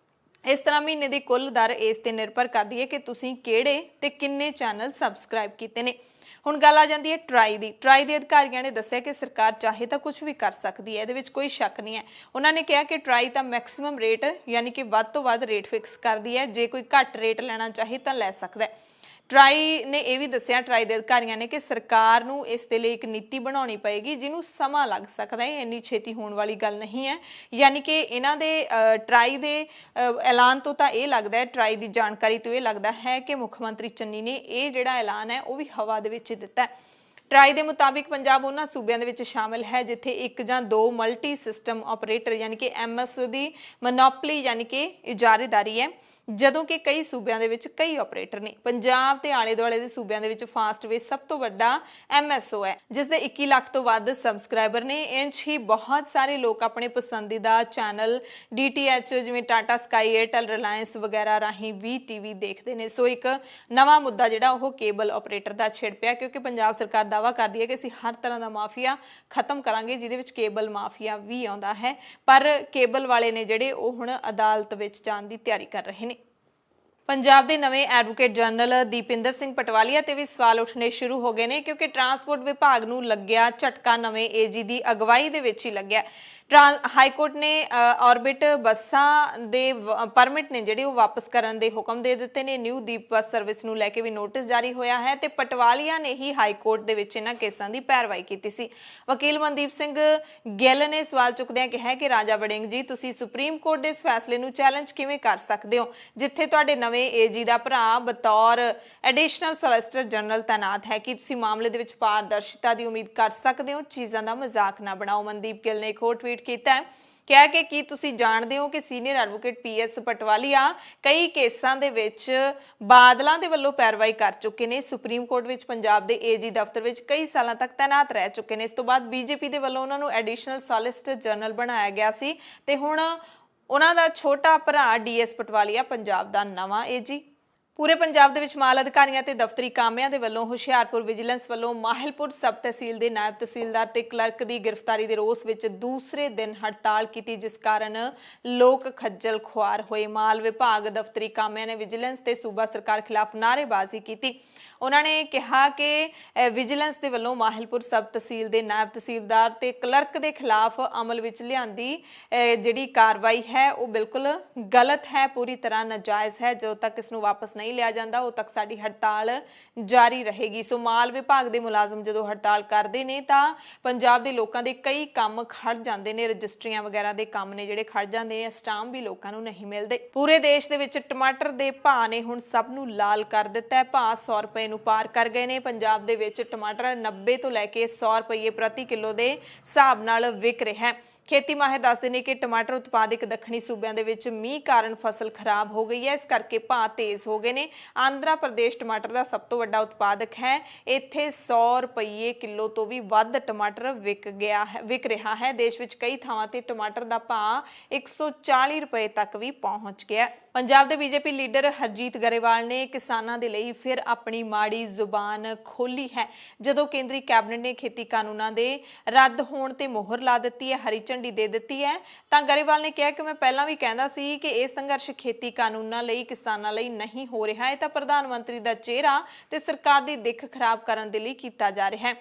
ਇਸ ਤਰ੍ਹਾਂ ਮਹੀਨੇ ਦੀ ਕੁੱਲ ਦਰ ਇਸ ਤੇ ਨਿਰਭਰ ਕਰਦੀ ਹੈ ਕਿ ਤੁਸੀਂ ਕਿਹੜੇ ਤੇ ਕਿੰਨੇ ਚੈਨਲ ਸਬਸਕ੍ਰਾਈਬ ਕੀਤੇ ਨੇ। ਹੁਣ ਗੱਲ ਆ ਜਾਂਦੀ ਹੈ ਟਰਾਈ ਦੀ। ਟਰਾਈ ਦੇ ਅਧਿਕਾਰੀਆਂ ਨੇ ਦੱਸਿਆ ਕਿ ਸਰਕਾਰ ਚਾਹੇ ਤਾਂ ਕੁਝ ਵੀ ਕਰ ਸਕਦੀ ਹੈ, ਇਹਦੇ ਵਿੱਚ ਕੋਈ ਸ਼ੱਕ ਨਹੀਂ ਹੈ। ਉਹਨਾਂ ਨੇ ਕਿਹਾ ਕਿ ਟਰਾਈ ਤਾਂ ਮੈਕਸਿਮਮ ਰੇਟ ਯਾਨੀ ਕਿ ਵੱਧ ਤੋਂ ਵੱਧ ਰੇਟ ਫਿਕਸ ਕਰਦੀ ਹੈ, ਜੇ ਕੋਈ ਘੱਟ ਰੇਟ ਲੈਣਾ ਚਾਹੇ ਤਾਂ ਲੈ ਸਕਦਾ ਹੈ। ਟਰਾਈ ਨੇ ਇਹ ਵੀ ਦੱਸਿਆ, ਟਰਾਈ ਦੇ ਅਧਿਕਾਰੀਆਂ ਨੇ, ਕਿ ਸਰਕਾਰ ਨੂੰ ਇਸ ਦੇ ਲਈ ਇੱਕ ਨੀਤੀ ਬਣਾਉਣੀ ਪਏਗੀ ਜਿਹਨੂੰ ਸਮਾਂ ਲੱਗ ਸਕਦਾ ਹੈ, ਇੰਨੀ ਛੇਤੀ ਹੋਣ ਵਾਲੀ ਗੱਲ ਨਹੀਂ ਹੈ। ਯਾਨੀ ਕਿ ਇਹਨਾਂ ਦੇ ਟਰਾਈ ਦੇ ਐਲਾਨ ਤੋਂ ਤਾਂ ਇਹ ਲੱਗਦਾ ਹੈ, ਟਰਾਈ ਦੀ ਜਾਣਕਾਰੀ ਤੋਂ ਇਹ ਲੱਗਦਾ ਹੈ ਕਿ ਮੁੱਖ ਮੰਤਰੀ ਚੰਨੀ ਨੇ ਇਹ ਜਿਹੜਾ ਐਲਾਨ ਹੈ ਉਹ ਵੀ ਹਵਾ ਦੇ ਵਿੱਚ ਦਿੱਤਾ ਹੈ। ਟਰਾਈ ਦੇ ਮੁਤਾਬਿਕ ਪੰਜਾਬ ਉਹਨਾਂ ਸੂਬਿਆਂ ਦੇ ਵਿੱਚ ਸ਼ਾਮਿਲ ਹੈ ਜਿੱਥੇ ਇੱਕ ਜਾਂ ਦੋ ਮਲਟੀ ਸਿਸਟਮ ਆਪਰੇਟਰ ਯਾਨੀ ਕਿ MSO ਦੀ ਮੋਨੋਪੋਲੀ ਯਾਨੀ ਕਿ ਇਜਾਰੇਦਾਰੀ ਹੈ, ਜਦੋਂ ਕਿ ਕਈ ਸੂਬਿਆਂ ਦੇ ਵਿੱਚ ਕਈ ਆਪਰੇਟਰ ਨੇ। ਪੰਜਾਬ ਤੇ ਆਲੇ ਦੁਆਲੇ ਦੇ ਸੂਬਿਆਂ ਦੇ ਵਿੱਚ ਫਾਸਟਵੇ ਸਭ ਤੋਂ ਵੱਡਾ MSO ਹੈ, ਜਿਸ ਦੇ 21 ਲੱਖ ਤੋਂ ਵੱਧ ਸਬਸਕ੍ਰਾਈਬਰ ਨੇ। ਇੰਜ ਹੀ ਬਹੁਤ ਸਾਰੇ ਲੋਕ ਆਪਣੇ ਪਸੰਦੀਦਾ ਚੈਨਲ DTH ਜਿਵੇਂ ਟਾਟਾ ਸਕਾਈ, ਏਅਰਟੈਲ, ਰਿਲਾਇੰਸ ਵਗੈਰਾ ਰਾਹੀਂ ਵੀ TV ਦੇਖਦੇ ਨੇ। ਸੋ ਇੱਕ ਨਵਾਂ ਮੁੱਦਾ ਜਿਹੜਾ ਉਹ ਕੇਬਲ ਆਪਰੇਟਰ ਦਾ ਛਿੜ ਪਿਆ, ਕਿਉਂਕਿ ਪੰਜਾਬ ਸਰਕਾਰ ਦਾਅਵਾ ਕਰਦੀ ਹੈ ਕਿ ਅਸੀਂ ਹਰ ਤਰ੍ਹਾਂ ਦਾ ਮਾਫੀਆ ਖਤਮ ਕਰਾਂਗੇ, ਜਿਹਦੇ ਵਿੱਚ ਕੇਬਲ ਮਾਫੀਆ ਵੀ ਆਉਂਦਾ ਹੈ। ਪਰ ਕੇਬਲ ਵਾਲੇ ਨੇ ਜਿਹੜੇ ਉਹ ਹੁਣ ਅਦਾਲਤ ਵਿੱਚ ਜਾਣ ਦੀ ਤਿਆਰੀ ਕਰ ਰਹੇ ਨੇ। ਪੰਜਾਬ ਦੇ ਨਵੇਂ ਐਡਵੋਕੇਟ ਜਨਰਲ ਦੀਪਿੰਦਰ ਸਿੰਘ ਪਟਵਾਲੀਆ ਤੇ ਵੀ ਸਵਾਲ ਉੱਠਣੇ ਸ਼ੁਰੂ ਹੋ ਗਏ ਨੇ, ਕਿਉਂਕਿ ਟਰਾਂਸਪੋਰਟ ਵਿਭਾਗ ਨੂੰ ਲੱਗਿਆ ਝਟਕਾ ਨਵੇਂ AG ਦੀ ਅਗਵਾਈ ਦੇ ਵਿੱਚ ਹੀ ਲੱਗਿਆ। ਹਾਈ ਕੋਰਟ ਨੇ ਆਰਬਿਟ ਬੱਸਾਂ ਦੇ ਪਰਮਿਟ ਨੇ ਜਿਹੜੇ ਉਹ ਵਾਪਸ ਕਰਨ ਦੇ ਹੁਕਮ ਦੇ ਦਿੱਤੇ ਨੇ। ਨਿਊ ਦੀਪ ਬੱਸ ਸਰਵਿਸ ਨੂੰ ਲੈ ਕੇ ਵੀ ਨੋਟਿਸ ਜਾਰੀ ਹੋਇਆ ਹੈ ਤੇ ਪਟਵਾਲੀਆ ਨੇ ਹੀ ਹਾਈ ਕੋਰਟ ਦੇ ਵਿੱਚ ਇਹਨਾਂ ਕੇਸਾਂ ਦੀ ਪੈਰਵਾਈ ਕੀਤੀ ਸੀ। ਵਕੀਲ ਮਨਦੀਪ ਸਿੰਘ ਗਿੱਲ ਨੇ ਸਵਾਲ ਚੁੱਕਦਿਆਂ ਕਿਹਾ ਕਿ ਰਾਜਾ ਵੜਿੰਗ ਜੀ, ਤੁਸੀਂ ਸੁਪਰੀਮ ਕੋਰਟ ਦੇ ਇਸ ਫੈਸਲੇ ਨੂੰ ਚੈਲੰਜ ਕਿਵੇਂ ਕਰ ਸਕਦੇ ਹੋ, ਜਿੱਥੇ ਤੁਹਾਡੇ ਨਵੇਂ AG ਦਾ ਭਰਾ ਬਤੌਰ ਐਡੀਸ਼ਨਲ ਸੋਲਿਸਿਟਰ ਜਨਰਲ ਤੈਨਾਤ ਹੈ। ਕਿ ਤੁਸੀਂ ਮਾਮਲੇ ਦੇ ਵਿੱਚ ਪਾਰਦਰਸ਼ਿਤਾ ਦੀ ਉਮੀਦ ਕਰ ਸਕਦੇ ਹੋ? ਚੀਜ਼ਾਂ ਦਾ ਮਜ਼ਾਕ ਨਾ ਬਣਾਓ। ਮਨਦੀਪ ਗਿੱਲ ਨੇ ਇੱਕ ਹੋਰ ਟਵੀਟ ਕੀਤਾ ਹੈ, ਕਿਹਾ ਕਿ ਕੀ ਤੁਸੀਂ ਜਾਣਦੇ ਹੋ ਕਿ ਸੀਨੀਅਰ ਐਡਵੋਕੇਟ PS ਪਟਵਾਲੀਆ ਕਈ ਕੇਸਾਂ ਦੇ ਵਿੱਚ ਬਾਦਲਾਂ ਦੇ ਵੱਲੋਂ ਪੈਰਵਾਈ ਕਰ ਚੁੱਕੇ ਨੇ। ਸੁਪਰੀਮ ਕੋਰਟ ਵਿੱਚ ਪੰਜਾਬ ਦੇ AG ਦਫ਼ਤਰ ਵਿੱਚ ਕਈ ਸਾਲਾਂ ਤੱਕ ਤੈਨਾਤ ਰਹਿ ਚੁੱਕੇ ਨੇ। ਇਸ ਤੋਂ ਬਾਅਦ BJP ਦੇ ਵੱਲੋਂ ਉਹਨਾਂ ਨੂੰ ਐਡੀਸ਼ਨਲ ਸੋਲਿਸਿਟਰ ਜਨਰਲ ਬਣਾਇਆ ਗਿਆ ਸੀ ਤੇ ਹੁਣ ਉਹਨਾਂ ਦਾ ਛੋਟਾ ਭਰਾ DS ਪਟਵਾਲੀਆ ਪੰਜਾਬ ਦਾ ਨਵਾਂ AG। ਪੂਰੇ ਪੰਜਾਬ ਦੇ ਵਿੱਚ ਮਾਲ ਅਧਿਕਾਰੀਆਂ ਤੇ ਦਫ਼ਤਰੀ ਕਾਮਿਆਂ ਦੇ ਵੱਲੋਂ ਹੁਸ਼ਿਆਰਪੁਰ ਵਿਜੀਲੈਂਸ ਵੱਲੋਂ ਮਾਹਿਲਪੁਰ ਸਬ ਤਹਿਸੀਲ ਦੇ ਨਾਇਬ ਤਹਿਸੀਲਦਾਰ ਤੇ ਕਲਰਕ ਦੀ ਗ੍ਰਿਫਤਾਰੀ ਦੇ ਰੋਸ ਵਿੱਚ ਦੂਸਰੇ ਦਿਨ ਹੜਤਾਲ ਕੀਤੀ, ਜਿਸ ਕਾਰਨ ਲੋਕ ਖੱਜਲ ਖੁਆਰ ਹੋਏ। ਮਾਲ ਵਿਭਾਗ, ਦਫ਼ਤਰੀ ਕਾਮਿਆਂ ਨੇ ਵਿਜੀਲੈਂਸ ਤੇ ਸੂਬਾ ਸਰਕਾਰ ਖਿਲਾਫ ਨਾਅਰੇਬਾਜ਼ੀ ਕੀਤੀ। ਉਹਨਾਂ ਨੇ ਕਿਹਾ ਕਿ ਵਿਜੀਲੈਂਸ ਦੇ ਵੱਲੋਂ ਮਾਹਿਲਪੁਰ ਸਬ ਤਹਿਸੀਲ ਦੇ ਨਾਇਬ ਤਹਿਸੀਲਦਾਰ ਤੇ ਕਲਰਕ ਦੇ ਖਿਲਾਫ ਅਮਲ ਵਿੱਚ ਲਿਆਂਦੀ ਜਿਹੜੀ ਕਾਰਵਾਈ ਹੈ ਉਹ ਬਿਲਕੁਲ ਗਲਤ ਹੈ, ਪੂਰੀ ਤਰ੍ਹਾਂ ਨਾਜਾਇਜ਼ ਹੈ। ਜਦੋਂ ਤੱਕ ਇਸ ਨੂੰ ਵਾਪਸ ਨਹੀਂ ਲਿਆ ਜਾਂਦਾ ਉਦੋਂ ਤੱਕ ਸਾਡੀ ਹੜਤਾਲ ਜਾਰੀ ਰਹੇਗੀ। ਸੋ ਮਾਲ ਵਿਭਾਗ ਦੇ ਮੁਲਾਜ਼ਮ ਜਦੋਂ ਹੜਤਾਲ ਕਰਦੇ ਨੇ ਤਾਂ ਪੰਜਾਬ ਦੇ ਲੋਕਾਂ ਦੇ ਕਈ ਕੰਮ ਖੜ ਜਾਂਦੇ ਨੇ, ਰਜਿਸਟਰੀਆਂ ਵਗੈਰਾ ਦੇ ਕੰਮ ਨੇ ਜਿਹੜੇ ਖੜ ਜਾਂਦੇ ਨੇ, ਸਟਾਂਪ ਵੀ ਲੋਕਾਂ ਨੂੰ ਨਹੀਂ ਮਿਲਦੇ। ਪੂਰੇ ਦੇਸ਼ ਦੇ ਵਿੱਚ ਟਮਾਟਰ ਦੇ ਭਾਅ ਨੇ ਹੁਣ ਸਭ ਨੂੰ ਲਾਲ ਕਰ ਦਿੱਤਾ ਹੈ। ਭਾਅ 100 ਰੁਪਏ ਨੂੰ ਪਾਰ ਕਰ ਗਏ ਨੇ। ਪੰਜਾਬ ਦੇ ਵਿੱਚ ਟਮਾਟਰ 90 ਤੋਂ ਲੈ ਕੇ 100 ਰੁਪਏ ਪ੍ਰਤੀ ਕਿਲੋ ਦੇ ਹਿਸਾਬ ਨਾਲ ਵਿਕ ਰਿਹਾ ਹੈ। ਖੇਤੀ ਮਾਹਿਰ ਦੱਸਦੇ ਨੇ ਕਿ ਟਮਾਟਰ ਉਤਪਾਦਕ ਦੱਖਣੀ ਸੂਬਿਆਂ ਦੇ ਵਿੱਚ ਮੀਂਹ ਕਾਰਨ ਫਸਲ ਖਰਾਬ ਹੋ ਗਈ ਹੈ, ਇਸ ਕਰਕੇ ਭਾਅ ਤੇਜ਼ ਹੋ ਗਏ ਨੇ। ਆਂਧਰਾ ਪ੍ਰਦੇਸ਼ ਟਮਾਟਰ ਦਾ ਸਭ ਤੋਂ ਵੱਡਾ ਉਤਪਾਦਕ ਹੈ। ਇੱਥੇ 100 ਰੁਪਏ ਕਿਲੋ ਤੋਂ ਵੀ ਵੱਧ ਟਮਾਟਰ ਵਿਕ ਰਿਹਾ ਹੈ। ਦੇਸ਼ ਵਿੱਚ ਕਈ ਥਾਵਾਂ ਤੇ ਟਮਾਟਰ ਦਾ ਭਾਅ 140 ਰੁਪਏ ਤੱਕ ਵੀ ਪਹੁੰਚ ਗਿਆ। ਪੰਜਾਬ ਦੇ BJP ਲੀਡਰ ਹਰਜੀਤ ਗਰੇਵਾਲ ਨੇ ਕਿਸਾਨਾਂ ਦੇ ਲਈ ਫਿਰ ਆਪਣੀ ਮਾੜੀ ਜ਼ੁਬਾਨ ਖੋਲੀ ਹੈ। ਜਦੋਂ ਕੇਂਦਰੀ ਕੈਬਨਿਟ ਨੇ ਖੇਤੀ ਕਾਨੂੰਨਾਂ ਦੇ ਰੱਦ ਹੋਣ ਤੇ ਮੋਹਰ ਲਾ ਦਿੱਤੀ ਹੈ, ਹਰੀ ਝੰਡੀ ਦੇ ਦਿੱਤੀ ਹੈ, ਤਾਂ ਗਰੇਵਾਲ ਨੇ ਕਿਹਾ ਕਿ ਮੈਂ ਪਹਿਲਾਂ ਵੀ ਕਹਿੰਦਾ ਸੀ ਕਿ ਇਹ ਸੰਘਰਸ਼ ਖੇਤੀ ਕਾਨੂੰਨਾਂ ਲਈ, ਕਿਸਾਨਾਂ ਲਈ ਨਹੀਂ ਹੋ ਰਿਹਾ ਹੈ, ਤਾਂ ਪ੍ਰਧਾਨ ਮੰਤਰੀ ਦਾ ਚਿਹਰਾ ਤੇ ਸਰਕਾਰ ਦੀ ਦਿੱਖ ਖਰਾਬ ਕਰਨ ਦੇ ਲਈ ਕੀਤਾ ਜਾ ਰਿਹਾ ਹੈ।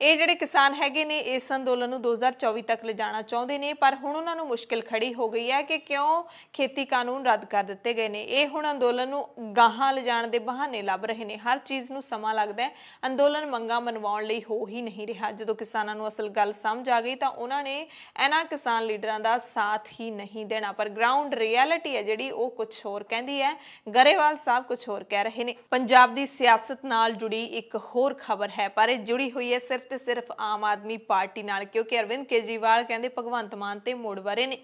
ਇਹ ਜਿਹੜੇ ਕਿਸਾਨ ਹੈਗੇ ਨੇ ਇਸ ਅੰਦੋਲਨ ਨੂੰ 2024 ਤੱਕ ਲਿਜਾਣਾ ਚਾਹੁੰਦੇ ਨੇ, ਪਰ ਹੁਣ ਉਹਨਾਂ ਨੂੰ ਮੁਸ਼ਕਿਲ ਖੜੀ ਹੋ ਗਈ ਹੈ ਕਿ ਕਿਉਂ ਖੇਤੀ ਕਾਨੂੰਨ ਰੱਦ ਕਰ ਦਿੱਤੇ ਗਏ ਨੇ। ਇਹ ਹੁਣ ਅੰਦੋਲਨ ਨੂੰ ਗਾਹਾਂ ਲਿਜਾਣ ਦੇ ਬਹਾਨੇ ਲੱਭ ਰਹੇ ਨੇ। ਹਰ ਚੀਜ਼ ਨੂੰ ਸਮਾਂ ਲੱਗਦਾ ਹੈ, ਅੰਦੋਲਨ ਮੰਗਾਂ ਮਨਵਾਉਣ ਲਈ ਹੋ ਹੀ ਨਹੀਂ ਰਿਹਾ। ਜਦੋਂ ਕਿਸਾਨਾਂ ਨੂੰ ਅਸਲ ਗੱਲ ਸਮਝ ਆ ਗਈ ਤਾਂ ਉਹਨਾਂ ਨੇ ਇਹਨਾਂ ਕਿਸਾਨ ਲੀਡਰਾਂ ਦਾ ਸਾਥ ਹੀ ਨਹੀਂ ਦੇਣਾ। ਪਰ ਗਰਾਊਂਡ ਰਿਐਲਿਟੀ ਹੈ ਜਿਹੜੀ ਉਹ ਕੁਝ ਹੋਰ ਕਹਿੰਦੀ ਹੈ। ਗਰੇਵਾਲ ਸਾਹਿਬ ਕੁਝ ਹੋਰ ਕਹਿ ਰਹੇ ਨੇ। ਪੰਜਾਬ ਦੀ ਸਿਆਸਤ ਨਾਲ ਜੁੜੀ ਇੱਕ ਹੋਰ ਖਬਰ ਹੈ, ਪਰ ਇਹ ਜੁੜੀ ਹੋਈ ਹੈ ਸਿਰਫ ਤੇ ਸਿਰਫ ਆਮ ਆਦਮੀ ਪਾਰਟੀ ਨਾਲ, ਕਿਉਂਕਿ ਅਰਵਿੰਦ ਕੇਜਰੀਵਾਲ ਕਹਿੰਦੇ ਭਗਵੰਤ ਮਾਨ ਤੇ ਮੋੜ ਵਰੇ ਨੇ।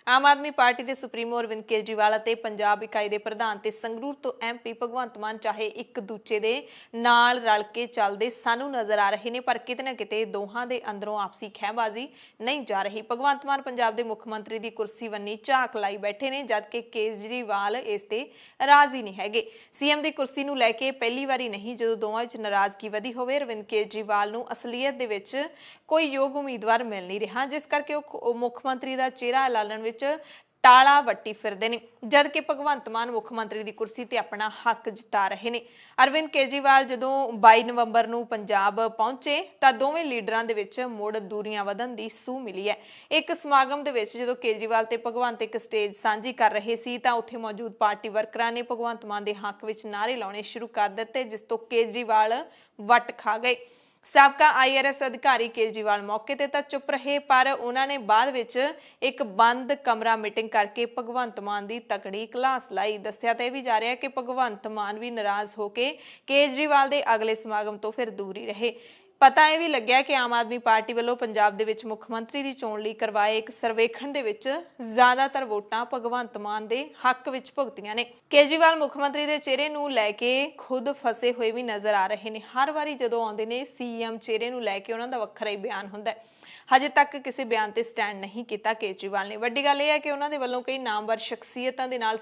ਆਮ ਆਦਮੀ ਪਾਰਟੀ ਦੇ ਸੁਪਰੀਮੋ ਅਰਵਿੰਦ ਕੇਜਰੀਵਾਲ ਅਤੇ ਪੰਜਾਬ ਇਕਾਈ ਦੇ ਪ੍ਰਧਾਨ ਤੇ ਸੰਗਰੂਰ ਤੋਂ MP ਭਗਵੰਤ ਮਾਨ ਚਾਹੇ ਇੱਕ ਦੂਜੇ ਦੇ ਨਾਲ ਰਲ ਕੇ ਚੱਲਦੇ ਸਾਨੂੰ ਨਜ਼ਰ ਆ ਰਹੇ ਨੇ, ਪਰ ਕਿਤੇ ਨਾ ਕਿਤੇ ਦੋਹਾਂ ਦੇ ਅੰਦਰੋਂ ਆਪਸੀ ਖਹਿਬਾਜ਼ੀ ਨਹੀਂ ਜਾ ਰਹੀ। ਭਗਵੰਤ ਮਾਨ ਪੰਜਾਬ ਦੇ ਮੁੱਖ ਮੰਤਰੀ ਦੀ ਕੁਰਸੀ ਵੰਨੀ ਝਾਕ ਲਾਈ ਬੈਠੇ ਨੇ, ਜਦਕਿ ਕੇਜਰੀਵਾਲ ਇਸ ਤੇ ਰਾਜ਼ੀ ਨਹੀਂ ਹੈਗੇ। CM ਦੀ ਕੁਰਸੀ ਨੂੰ ਲੈ ਕੇ ਪਹਿਲੀ ਵਾਰੀ ਨਹੀਂ ਜਦੋਂ ਦੋਵਾਂ ਵਿੱਚ ਨਾਰਾਜ਼ਗੀ ਵਧੀ ਹੋਵੇ। ਅਰਵਿੰਦ ਕੇਜਰੀਵਾਲ ਨੂੰ ਅਸਲੀਅਤ ਦੇ ਵਿੱਚ ਕੋਈ ਯੋਗ ਉਮੀਦਵਾਰ ਮਿਲ ਨਹੀਂ ਰਿਹਾ, ਜਿਸ ਕਰਕੇ ਉਹ ਮੁੱਖ ਮੰਤਰੀ ਦਾ ਚਿਹਰਾ ਐਲਾਨਣ ਵਿੱਚ ਟਾਲਾ ਵੱਟੀ ਫਿਰਦੇ ਨੇ, ਜਦਕਿ ਭਗਵੰਤ ਮਾਨ ਮੁੱਖ ਮੰਤਰੀ ਦੀ ਕੁਰਸੀ ਤੇ ਆਪਣਾ ਹੱਕ ਜਿਤਾ ਰਹੇ ਨੇ। ਅਰਵਿੰਦ ਕੇਜਰੀਵਾਲ ਜਦੋਂ 22 ਨਵੰਬਰ ਨੂੰ ਪੰਜਾਬ ਪਹੁੰਚੇ ਤਾਂ ਦੋਵੇਂ ਲੀਡਰਾਂ ਦੇ ਵਿੱਚ ਮੁੜ ਦੂਰੀਆਂ ਵਧਣ ਦੀ ਸੂਹ ਮਿਲੀ ਹੈ। ਇੱਕ ਸਮਾਗਮ ਦੇ ਵਿੱਚ ਜਦੋਂ ਕੇਜਰੀਵਾਲ ਤੇ ਭਗਵੰਤ ਇੱਕ ਸਟੇਜ ਸਾਂਝੀ ਕਰ ਰਹੇ ਸੀ ਤਾਂ ਉੱਥੇ ਮੌਜੂਦ ਪਾਰਟੀ ਵਰਕਰਾਂ ਨੇ ਭਗਵੰਤ ਮਾਨ ਦੇ ਹੱਕ ਵਿੱਚ ਨਾਅਰੇ ਲਾਉਣੇ ਸ਼ੁਰੂ ਕਰ ਦਿੱਤੇ, ਜਿਸ ਤੋਂ ਕੇਜਰੀਵਾਲ ਵੱਟ ਖਾ ਗਏ। ਸਾਬਕਾ IRS ਅਧਿਕਾਰੀ ਕੇਜਰੀਵਾਲ ਮੌਕੇ ਤੇ ਤਾਂ ਚੁੱਪ ਰਹੇ, ਪਰ ਉਹਨਾਂ ਨੇ ਬਾਅਦ ਵਿੱਚ ਇੱਕ ਬੰਦ ਕਮਰਾ ਮੀਟਿੰਗ ਕਰਕੇ ਭਗਵੰਤ ਮਾਨ ਦੀ ਤਕੜੀ ਕਲਾਸ ਲਾਈ। ਦੱਸਿਆ ਤਾਂ ਇਹ ਵੀ ਜਾ ਰਿਹਾ ਕਿ ਭਗਵੰਤ ਮਾਨ ਵੀ ਨਾਰਾਜ਼ ਹੋ ਕੇ ਕੇਜਰੀਵਾਲ ਦੇ ਅਗਲੇ ਸਮਾਗਮ ਤੋਂ ਫਿਰ ਦੂਰ ਹੀ ਰਹੇ। ਪਤਾ ਇਹ ਵੀ ਲੱਗਿਆ ਕਿ ਆਮ ਆਦਮੀ ਪਾਰਟੀ ਵੱਲੋਂ ਪੰਜਾਬ ਦੇ ਵਿੱਚ ਮੁੱਖ ਮੰਤਰੀ ਦੀ ਚੋਣ ਲਈ ਕਰਵਾਏ ਇੱਕ ਸਰਵੇਖਣ ਦੇ ਵਿੱਚ ਜ਼ਿਆਦਾਤਰ ਵੋਟਾਂ ਭਗਵੰਤ ਮਾਨ ਦੇ ਹੱਕ ਵਿੱਚ ਭੁਗਤੀਆਂ ਨੇ। ਕੇਜਰੀਵਾਲ ਮੁੱਖ ਮੰਤਰੀ ਦੇ ਚਿਹਰੇ ਨੂੰ ਲੈ ਕੇ ਖੁਦ ਫਸੇ ਹੋਏ ਵੀ ਨਜ਼ਰ ਆ ਰਹੇ ਨੇ। ਹਰ ਵਾਰੀ ਜਦੋਂ ਆਉਂਦੇ ਨੇ CM ਚਿਹਰੇ ਨੂੰ ਲੈ ਕੇ ਉਹਨਾਂ ਦਾ ਵੱਖਰਾ ਹੀ ਬਿਆਨ ਹੁੰਦਾ ਹੈ। ਹਜੇ ਤੱਕ ਕਿਸੇ ਬਿਆਨ ਤੇ ਸਟੈਂਡ ਨਹੀਂ ਕੀਤਾ ਕੇਜਰੀਵਾਲ ਨੇ। ਵੱਡੀ ਗੱਲ ਇਹ ਹੈ ਕਿ ਉਹਨਾਂ ਦੇ ਵੱਲੋਂ ਕਈ ਨਾਮਵਰ ਸ਼ਖਸੀਅਤਾਂ ਦੇ ਨਾਲ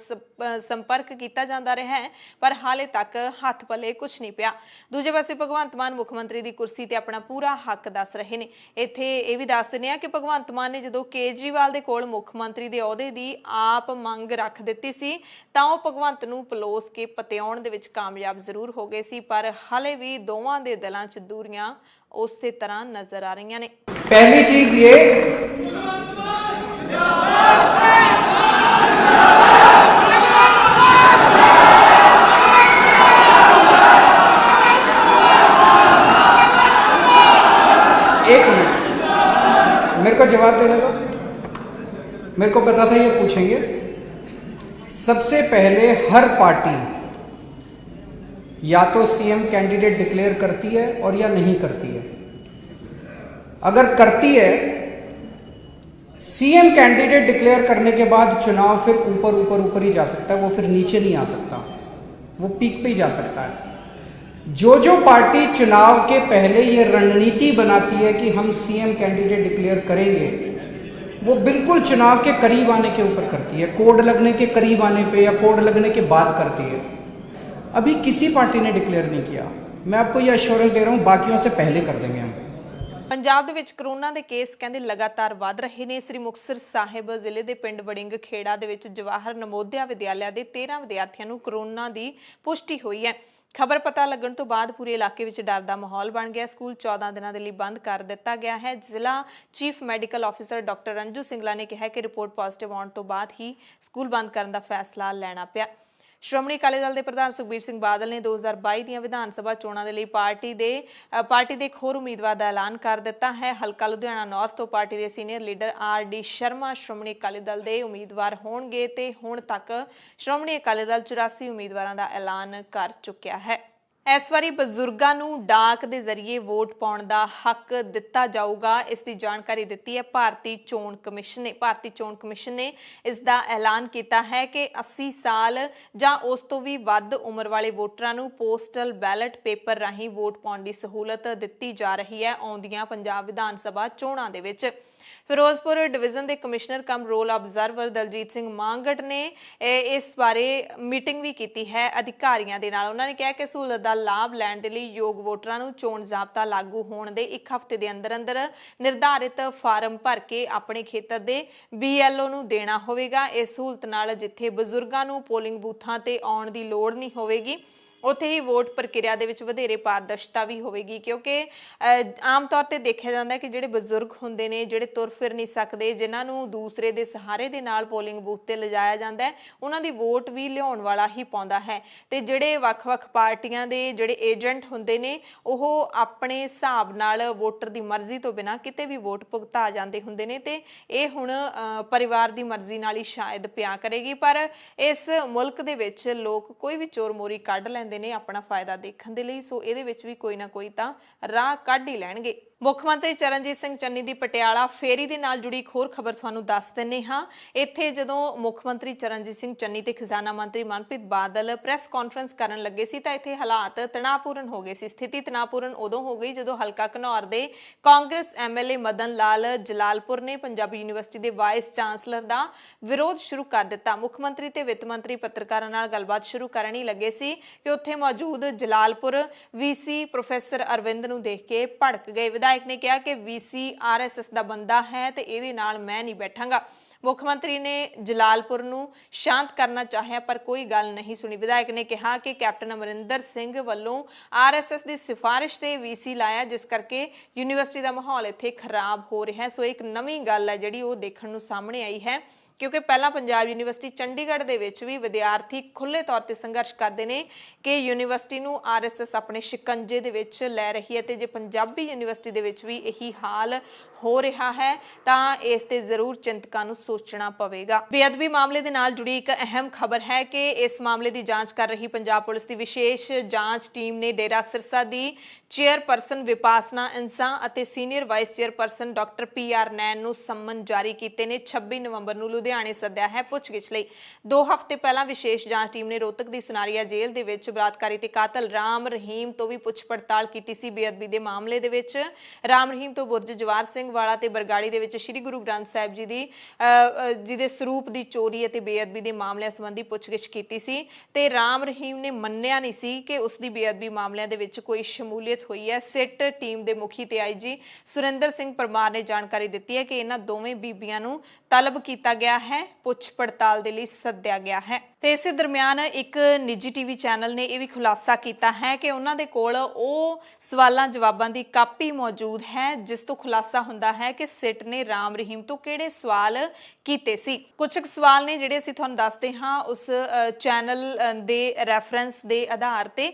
ਸੰਪਰਕ ਕੀਤਾ ਜਾਂਦਾ ਰਿਹਾ ਹੈ, ਪਰ ਹਾਲੇ ਤੱਕ ਹੱਥ ਪੱਲੇ ਕੁਝ ਨਹੀਂ ਪਿਆ। ਦੂਜੇ ਪਾਸੇ ਭਗਵੰਤ ਮਾਨ ਮੁੱਖ ਮੰਤਰੀ ਦੀ ਕੁਰਸੀ ਤੇ ਆਪਣਾ ਪੂਰਾ ਹੱਕ ਦੱਸ ਰਹੇ ਨੇ। ਇੱਥੇ ਇਹ ਵੀ ਦੱਸ ਦਿੰਦੇ ਆ ਕਿ ਭਗਵੰਤ ਮਾਨ ਨੇ ਜਦੋਂ ਕੇਜਰੀਵਾਲ ਦੇ ਕੋਲ ਮੁੱਖ ਮੰਤਰੀ ਦੇ ਅਹੁਦੇ ਦੀ ਆਪ ਮੰਗ ਰੱਖ ਦਿੱਤੀ ਸੀ ਤਾਂ ਉਹ ਭਗਵੰਤ ਨੂੰ ਪਲੋਸ ਕੇ ਪਤਿਆਉਣ ਦੇ ਵਿੱਚ ਕਾਮਯਾਬ ਜ਼ਰੂਰ ਹੋ ਗਏ ਸੀ, ਪਰ ਹਾਲੇ ਵੀ ਦੋਵਾਂ ਦੇ ਦਿਲਾਂ 'ਚ ਦੂਰੀਆਂ ਉਸੇ ਤਰ੍ਹਾਂ नजर आ रही ने। पहली चीज ये एक मिनट मेरे को जवाब देने दो। मेरे को पता था ये पूछेंगे। सबसे पहले हर पार्टी या तो CM कैंडिडेट डिक्लेयर करती है और या नहीं करती है। अगर करती है, CM कैंडिडेट डिक्लेयर करने के बाद चुनाव फिर ऊपर ऊपर ऊपर ही जा सकता है, वो फिर नीचे नहीं आ सकता, वो पीक पे ही जा सकता है। जो पार्टी चुनाव के पहले ये रणनीति बनाती है कि हम CM कैंडिडेट डिक्लेयर करेंगे, वो बिल्कुल चुनाव के करीब आने के ऊपर करती है, कोड लगने के करीब आने पे या कोड लगने के बाद करती है। अभी किसी पार्टी ने डिक्लेयर नहीं किया। मैं आपको ये अश्योरेंस दे रहा हूं, बाकियों से पहले कर देंगे हम। ਪੰਜਾਬ ਦੇ ਵਿੱਚ ਕਰੋਨਾ ਦੇ ਕੇਸ ਕਹਿੰਦੇ ਲਗਾਤਾਰ ਵਧ ਰਹੇ ਨੇ। ਸ੍ਰੀ ਮੁਕਤਸਰ ਸਾਹਿਬ ਜ਼ਿਲ੍ਹੇ ਦੇ ਪਿੰਡ ਵੜਿੰਗ ਖੇੜਾ ਦੇ ਵਿੱਚ ਜਵਾਹਰ ਨਵੋਦਿਆ ਵਿਦਿਆਲਿਆ ਦੇ 13 ਵਿਦਿਆਰਥੀਆਂ ਨੂੰ ਕਰੋਨਾ ਦੀ ਪੁਸ਼ਟੀ ਹੋਈ ਹੈ। ਖਬਰ ਪਤਾ ਲੱਗਣ ਤੋਂ ਬਾਅਦ ਪੂਰੇ ਇਲਾਕੇ ਵਿੱਚ ਡਰ ਦਾ ਮਾਹੌਲ ਬਣ ਗਿਆ। ਸਕੂਲ 14 ਦਿਨਾਂ ਦੇ ਲਈ ਬੰਦ ਕਰ ਦਿੱਤਾ ਗਿਆ ਹੈ। ਜ਼ਿਲ੍ਹਾ chief medical officer doctor Ranju Singla ਨੇ ਕਿਹਾ ਕਿ ਰਿਪੋਰਟ ਪੋਜ਼ਿਟਿਵ ਆਉਣ ਤੋਂ ਬਾਅਦ ਹੀ ਸਕੂਲ ਬੰਦ ਕਰਨ ਦਾ ਫੈਸਲਾ ਲੈਣਾ ਪਿਆ। ਸ਼੍ਰੋਮਣੀ ਅਕਾਲੀ ਦਲ ਦੇ ਪ੍ਰਧਾਨ ਸੁਖਬੀਰ ਸਿੰਘ ਬਾਦਲ ਨੇ 2022 ਦੀਆਂ ਵਿਧਾਨ ਸਭਾ ਚੋਣਾਂ ਦੇ ਲਈ ਪਾਰਟੀ ਦੇ ਇੱਕ ਹੋਰ ਉਮੀਦਵਾਰ ਦਾ ਐਲਾਨ ਕਰ ਦਿੱਤਾ ਹੈ। ਹਲਕਾ ਲੁਧਿਆਣਾ ਨਾਰਥ ਤੋਂ ਪਾਰਟੀ ਦੇ senior leader RD Sharma Shiromani Akali Dal ਦੇ ਉਮੀਦਵਾਰ ਹੋਣਗੇ ਤੇ ਹੁਣ ਤੱਕ ਸ਼੍ਰੋਮਣੀ ਅਕਾਲੀ ਦਲ 84 ਉਮੀਦਵਾਰਾਂ ਦਾ ਐਲਾਨ ਕਰ ਚੁੱਕਿਆ ਹੈ। ਇਸ ਵਾਰੀ ਬਜ਼ੁਰਗਾਂ ਨੂੰ ਡਾਕ ਦੇ ਜ਼ਰੀਏ ਵੋਟ ਪਾਉਣ ਦਾ ਹੱਕ ਦਿੱਤਾ ਜਾਊਗਾ, ਇਸ ਦੀ ਜਾਣਕਾਰੀ ਦਿੱਤੀ ਹੈ ਭਾਰਤੀ ਚੋਣ ਕਮਿਸ਼ਨ ਨੇ ਇਸ ਦਾ ਐਲਾਨ ਕੀਤਾ ਹੈ ਕਿ 80 ਸਾਲ ਜਾਂ ਉਸ ਤੋਂ ਵੀ ਵੱਧ ਉਮਰ ਵਾਲੇ ਵੋਟਰਾਂ ਨੂੰ ਪੋਸਟਲ ਬੈਲਟ ਪੇਪਰ ਰਾਹੀਂ ਵੋਟ ਪਾਉਣ ਦੀ ਸਹੂਲਤ ਦਿੱਤੀ ਜਾ ਰਹੀ ਹੈ ਆਉਂਦੀਆਂ ਪੰਜਾਬ ਵਿਧਾਨ ਸਭਾ ਚੋਣਾਂ ਦੇ ਵਿੱਚ। ਫਿਰੋਜ਼ਪੁਰ ਡਿਵੀਜ਼ਨ ਦੇ ਕਮਿਸ਼ਨਰ ਕਮ ਰੋਲ ਆਬਜ਼ਰਵਰ ਦਲਜੀਤ ਸਿੰਘ ਮਾਂਗਟ ਨੇ ਇਸ ਬਾਰੇ ਮੀਟਿੰਗ ਵੀ ਕੀਤੀ ਹੈ ਅਧਿਕਾਰੀਆਂ ਦੇ ਨਾਲ। ਉਹਨਾਂ ਨੇ ਕਿਹਾ ਕਿ ਸਹੂਲਤ ਦਾ ਲਾਭ ਲੈਣ ਦੇ ਲਈ ਯੋਗ ਵੋਟਰਾਂ ਨੂੰ ਚੋਣ ਜ਼ਾਬਤਾ ਲਾਗੂ ਹੋਣ ਦੇ 1 ਹਫ਼ਤੇ ਦੇ ਅੰਦਰ ਨਿਰਧਾਰਿਤ ਫਾਰਮ ਭਰ ਕੇ ਆਪਣੇ ਖੇਤਰ ਦੇ BLO ਨੂੰ ਦੇਣਾ ਹੋਵੇਗਾ। ਇਸ ਸਹੂਲਤ ਨਾਲ ਜਿੱਥੇ ਬਜ਼ੁਰਗਾਂ ਨੂੰ ਪੋਲਿੰਗ ਬੂਥਾਂ ਤੇ ਆਉਣ ਦੀ ਲੋੜ ਨਹੀਂ ਹੋਵੇਗੀ, ਉੱਥੇ ਹੀ ਵੋਟ ਪ੍ਰਕਿਰਿਆ ਦੇ ਵਿੱਚ ਵਧੇਰੇ ਪਾਰਦਰਸ਼ਤਾ ਵੀ ਹੋਵੇਗੀ, ਕਿਉਂਕਿ ਆਮ ਤੌਰ ਤੇ ਦੇਖਿਆ ਜਾਂਦਾ ਹੈ ਕਿ ਜਿਹੜੇ ਬਜ਼ੁਰਗ ਹੁੰਦੇ ਨੇ, ਜਿਹੜੇ ਤੁਰ ਫਿਰ ਨਹੀਂ ਸਕਦੇ, ਜਿਨ੍ਹਾਂ ਨੂੰ ਦੂਸਰੇ ਦੇ ਸਹਾਰੇ ਦੇ ਨਾਲ ਪੋਲਿੰਗ ਬੂਥ ਤੇ ਲਿਜਾਇਆ ਜਾਂਦਾ ਹੈ, ਉਹਨਾਂ ਦੀ ਵੋਟ ਵੀ ਲਿਆਉਣ ਵਾਲਾ ਹੀ ਪਾਉਂਦਾ ਹੈ। ਤੇ ਜਿਹੜੇ ਵੱਖ-ਵੱਖ ਪਾਰਟੀਆਂ ਦੇ ਜਿਹੜੇ ਏਜੰਟ ਹੁੰਦੇ ਨੇ, ਉਹ ਆਪਣੇ ਹਿਸਾਬ ਨਾਲ ਵੋਟਰ ਦੀ ਮਰਜ਼ੀ ਤੋਂ ਬਿਨਾਂ ਕਿਤੇ ਵੀ ਵੋਟ ਭੁਗਤਾ ਜਾਂਦੇ ਹੁੰਦੇ ਨੇ। ਤੇ ਇਹ ਹੁਣ ਪਰਿਵਾਰ ਦੀ ਮਰਜ਼ੀ ਨਾਲ ਹੀ ਸ਼ਾਇਦ ਪਿਆ ਕਰੇਗੀ, ਪਰ ਇਸ ਮੁਲਕ ਦੇ ਵਿੱਚ ਲੋਕ ਕੋਈ ਵੀ ਚੋਰ ਮੋਰੀ ਕੱਢ ਲੈਂਦੇ ਨੇ ਆਪਣਾ ਫਾਇਦਾ ਦੇਖਣ ਦੇ ਲਈ। ਸੋ ਇਹਦੇ ਵਿੱਚ ਵੀ ਕੋਈ ਨਾ ਕੋਈ ਤਾਂ ਰਾਹ ਕੱਢ ਹੀ ਲੈਣਗੇ। ਮੁੱਖ ਮੰਤਰੀ ਚਰਨਜੀਤ ਸਿੰਘ ਚੰਨੀ ਦੀ ਪਟਿਆਲਾ ਫੇਰੀ ਦੇ ਨਾਲ ਜੁੜੀ ਇੱਕ ਹੋਰ ਖਬਰ ਤੁਹਾਨੂੰ ਦੱਸ ਦਿੰਨੇ ਹਾਂ। ਇੱਥੇ ਜਦੋਂ ਮੁੱਖ ਮੰਤਰੀ ਚਰਨਜੀਤ ਸਿੰਘ ਚੰਨੀ ਤੇ ਖਜ਼ਾਨਾ ਮੰਤਰੀ ਮਨਪ੍ਰੀਤ ਬਾਦਲ ਪ੍ਰੈਸ ਕਾਨਫਰੰਸ ਕਰਨ ਲੱਗੇ ਸੀ ਤਾਂ ਇੱਥੇ ਹਾਲਾਤ ਤਣਾਅਪੂਰਨ ਹੋ ਗਏ ਸੀ। ਸਥਿਤੀ ਤਣਾਅਪੂਰਨ ਉਦੋਂ ਹੋ ਗਈ ਜਦੋਂ ਹਲਕਾ ਘਨੌਰ ਦੇ ਕਾਂਗਰਸ ਐਮਐਲਏ ਮਦਨ ਲਾਲ ਜਲਾਲਪੁਰ ਨੇ ਪੰਜਾਬੀ ਯੂਨੀਵਰਸਿਟੀ ਦੇ ਵਾਈਸ ਚਾਂਸਲਰ ਦਾ ਵਿਰੋਧ ਸ਼ੁਰੂ ਕਰ ਦਿੱਤਾ। ਮੁੱਖ ਮੰਤਰੀ ਤੇ ਵਿੱਤ ਮੰਤਰੀ ਪੱਤਰਕਾਰਾਂ ਨਾਲ ਗੱਲਬਾਤ ਸ਼ੁਰੂ ਕਰਨ ਹੀ ਲੱਗੇ ਸੀ ਕਿ ਉੱਥੇ ਮੌਜੂਦ ਜਲਾਲਪੁਰ ਵੀਸੀ ਪ੍ਰੋਫੈਸਰ ਅਰਵਿੰਦ ਨੂੰ ਦੇਖ ਕੇ ਭੜਕ ਗਏ। ਵਿਧਾਇਕ ਨੇ ਕਿਹਾ ਕਿ ਵੀਸੀ ਆਰਐਸਐਸ ਦਾ ਬੰਦਾ ਹੈ ਤੇ ਇਹਦੇ ਨਾਲ ਮੈਂ ਨਹੀਂ ਬੈਠਾਂਗਾ। ਮੁੱਖ ਮੰਤਰੀ ਨੇ ਜਲਾਲਪੁਰ ਨੂੰ ਸ਼ਾਂਤ ਕਰਨਾ ਚਾਹਿਆ ਪਰ ਕੋਈ ਗੱਲ ਨਹੀਂ ਸੁਣੀ। ਵਿਧਾਇਕ ਨੇ ਕਿਹਾ ਕਿ ਕੈਪਟਨ ਅਮਰਿੰਦਰ ਸਿੰਘ ਵੱਲੋਂ ਆਰਐਸਐਸ ਦੀ ਸਿਫਾਰਿਸ਼ ਤੇ ਵੀਸੀ ਲਾਇਆ, ਜਿਸ ਕਰਕੇ ਯੂਨੀਵਰਸਿਟੀ ਦਾ ਮਾਹੌਲ ਇੱਥੇ ਖਰਾਬ ਹੋ ਰਿਹਾ ਹੈ। ਸੋ ਇੱਕ ਨਵੀਂ ਗੱਲ ਹੈ ਜਿਹੜੀ ਉਹ ਦੇਖਣ ਨੂੰ ਸਾਹਮਣੇ ਆਈ ਹੈ, ਕਿਉਂਕਿ ਪਹਿਲਾਂ ਪੰਜਾਬ ਯੂਨੀਵਰਸਿਟੀ ਚੰਡੀਗੜ੍ਹ ਦੇ ਵਿੱਚ ਵੀ ਵਿਦਿਆਰਥੀ ਖੁੱਲੇ ਤੌਰ ਤੇ ਸੰਘਰਸ਼ ਕਰਦੇ ਨੇ ਕਿ ਯੂਨੀਵਰਸਿਟੀ ਨੂੰ ਆਰਐਸਐਸ ਆਪਣੇ ਸ਼ਿਕੰਜੇ ਦੇ ਵਿੱਚ ਲੈ ਰਹੀ ਹੈ। ਤੇ ਜੇ ਪੰਜਾਬੀ ਯੂਨੀਵਰਸਿਟੀ ਦੇ ਵਿੱਚ ਵੀ ਇਹੀ ਹਾਲ ਹੋ ਰਿਹਾ ਹੈ ਤਾਂ ਇਸ ਤੇ ਜ਼ਰੂਰ ਚਿੰਤਕਾਂ ਨੂੰ ਸੋਚਣਾ ਪਵੇਗਾ। ਬੇਅਦਬੀ ਮਾਮਲੇ ਦੇ ਨਾਲ ਜੁੜੀ ਇੱਕ ਅਹਿਮ ਖਬਰ ਹੈ ਕਿ ਇਸ ਮਾਮਲੇ ਦੀ ਜਾਂਚ ਕਰ ਰਹੀ ਪੰਜਾਬ ਪੁਲਿਸ ਦੀ ਵਿਸ਼ੇਸ਼ ਜਾਂਚ ਟੀਮ ਨੇ ਡੇਰਾ ਸਿਰਸਾ ਦੀ ਚੇਅਰਪਰਸਨ ਵਿਪਾਸਨਾ ਇੰਸਾ ਅਤੇ senior vice chairperson doctor PR ਨੈਣ ਨੂੰ ਸੰਮਨ ਜਾਰੀ ਕੀਤੇ ਨੇ। 26 ਨਵੰਬਰ ਨੂੰ ਲੁਧਿਆਣੇ ਸੱਦਿਆ ਹੈ ਪੁੱਛਗਿੱਛ ਲਈ। 2 ਹਫ਼ਤੇ ਪਹਿਲਾਂ ਵਿਸ਼ੇਸ਼ ਜਾਂਚ ਟੀਮ ਨੇ ਰੋਹਤਕ ਦੀ ਸੁਨਾਰੀਆ ਜੇਲ੍ਹ ਦੇ ਵਿੱਚ ਬਲਾਤਕਾਰੀ ਤੇ ਕਾਤਲ ਰਾਮ ਰਹੀਮ ਤੋਂ ਵੀ ਪੁੱਛ ਪੜਤਾਲ ਕੀਤੀ ਸੀ। ਬੇਅਦਬੀ ਦੇ ਮਾਮਲੇ ਦੇ ਵਿੱਚ ਰਾਮ ਰਹੀਮ ਤੋਂ ਬੁਰਜ ਜਵਾਰ ਸਿੰਘ ਵਾਲਾ ਤੇ ਬਰਗਾੜੀ ਦੇ ਵਿੱਚ ਸ੍ਰੀ ਗੁਰੂ ਗ੍ਰੰਥ ਸਾਹਿਬ ਜੀ ਦੀ ਜਿਹਦੇ ਸਰੂਪ ਦੀ ਚੋਰੀ ਅਤੇ ਬੇਅਦਬੀ ਦੇ ਮਾਮਲਿਆਂ ਸੰਬੰਧੀ ਪੁੱਛਗਿੱਛ ਕੀਤੀ ਸੀ ਤੇ ਰਾਮ ਰਹੀਮ ਨੇ ਮੰਨਿਆ ਨਹੀਂ ਸੀ ਕਿ ਉਸ ਦੀ ਬੇਅਦਬੀ ਮਾਮਲਿਆਂ ਦੇ ਵਿੱਚ ਕੋਈ ਸ਼ਮੂਲੀਅਤ ਹੋਈ ਹੈ। ਸਿੱਟ ਟੀਮ ਦੇ ਮੁਖੀ ਤੇ ਆਈਜੀ ਸੁਰਿੰਦਰ ਸਿੰਘ ਪਰਮਾਰ ਨੇ ਜਾਣਕਾਰੀ ਦਿੱਤੀ ਹੈ ਕਿ ਇਹਨਾਂ ਦੋਵੇਂ ਬੀਬੀਆਂ ਨੂੰ ਤਲਬ ਕੀਤਾ ਗਿਆ ਹੈ, ਪੁੱਛ ਪੜਤਾਲ ਦੇ ਲਈ ਸੱਦਿਆ ਗਿਆ ਹੈ। ਤੇ ਇਸੇ ਦਰਮਿਆਨ ਇੱਕ ਨਿੱਜੀ ਟੀਵੀ ਚੈਨਲ ਨੇ ਇਹ ਵੀ ਖੁਲਾਸਾ ਕੀਤਾ ਹੈ ਕਿ ਉਹਨਾਂ ਦੇ ਕੋਲ ਉਹ ਸਵਾਲਾਂ ਜਵਾਬਾਂ ਦੀ ਕਾਪੀ ਮੌਜੂਦ ਹੈ ਜਿਸ ਤੋਂ ਖੁਲਾਸਾ ਹੁੰਦਾ ਹੈ ਕਿ ਸਿੱਟ ਨੇ ਰਾਮ ਰਹੀਮ ਤੋਂ ਕਿਹੜੇ ਸਵਾਲ ਕੀਤੇ ਸੀ। ਕੁਝ ਸਵਾਲ ਨੇ ਜਿਹੜੇ ਅਸੀਂ ਤੁਹਾਨੂੰ ਦੱਸਦੇ ਹਾਂ ਉਸ ਚੈਨਲ ਦੇ ਰੈਫਰੈਂਸ ਦੇ ਆਧਾਰ ਤੇ।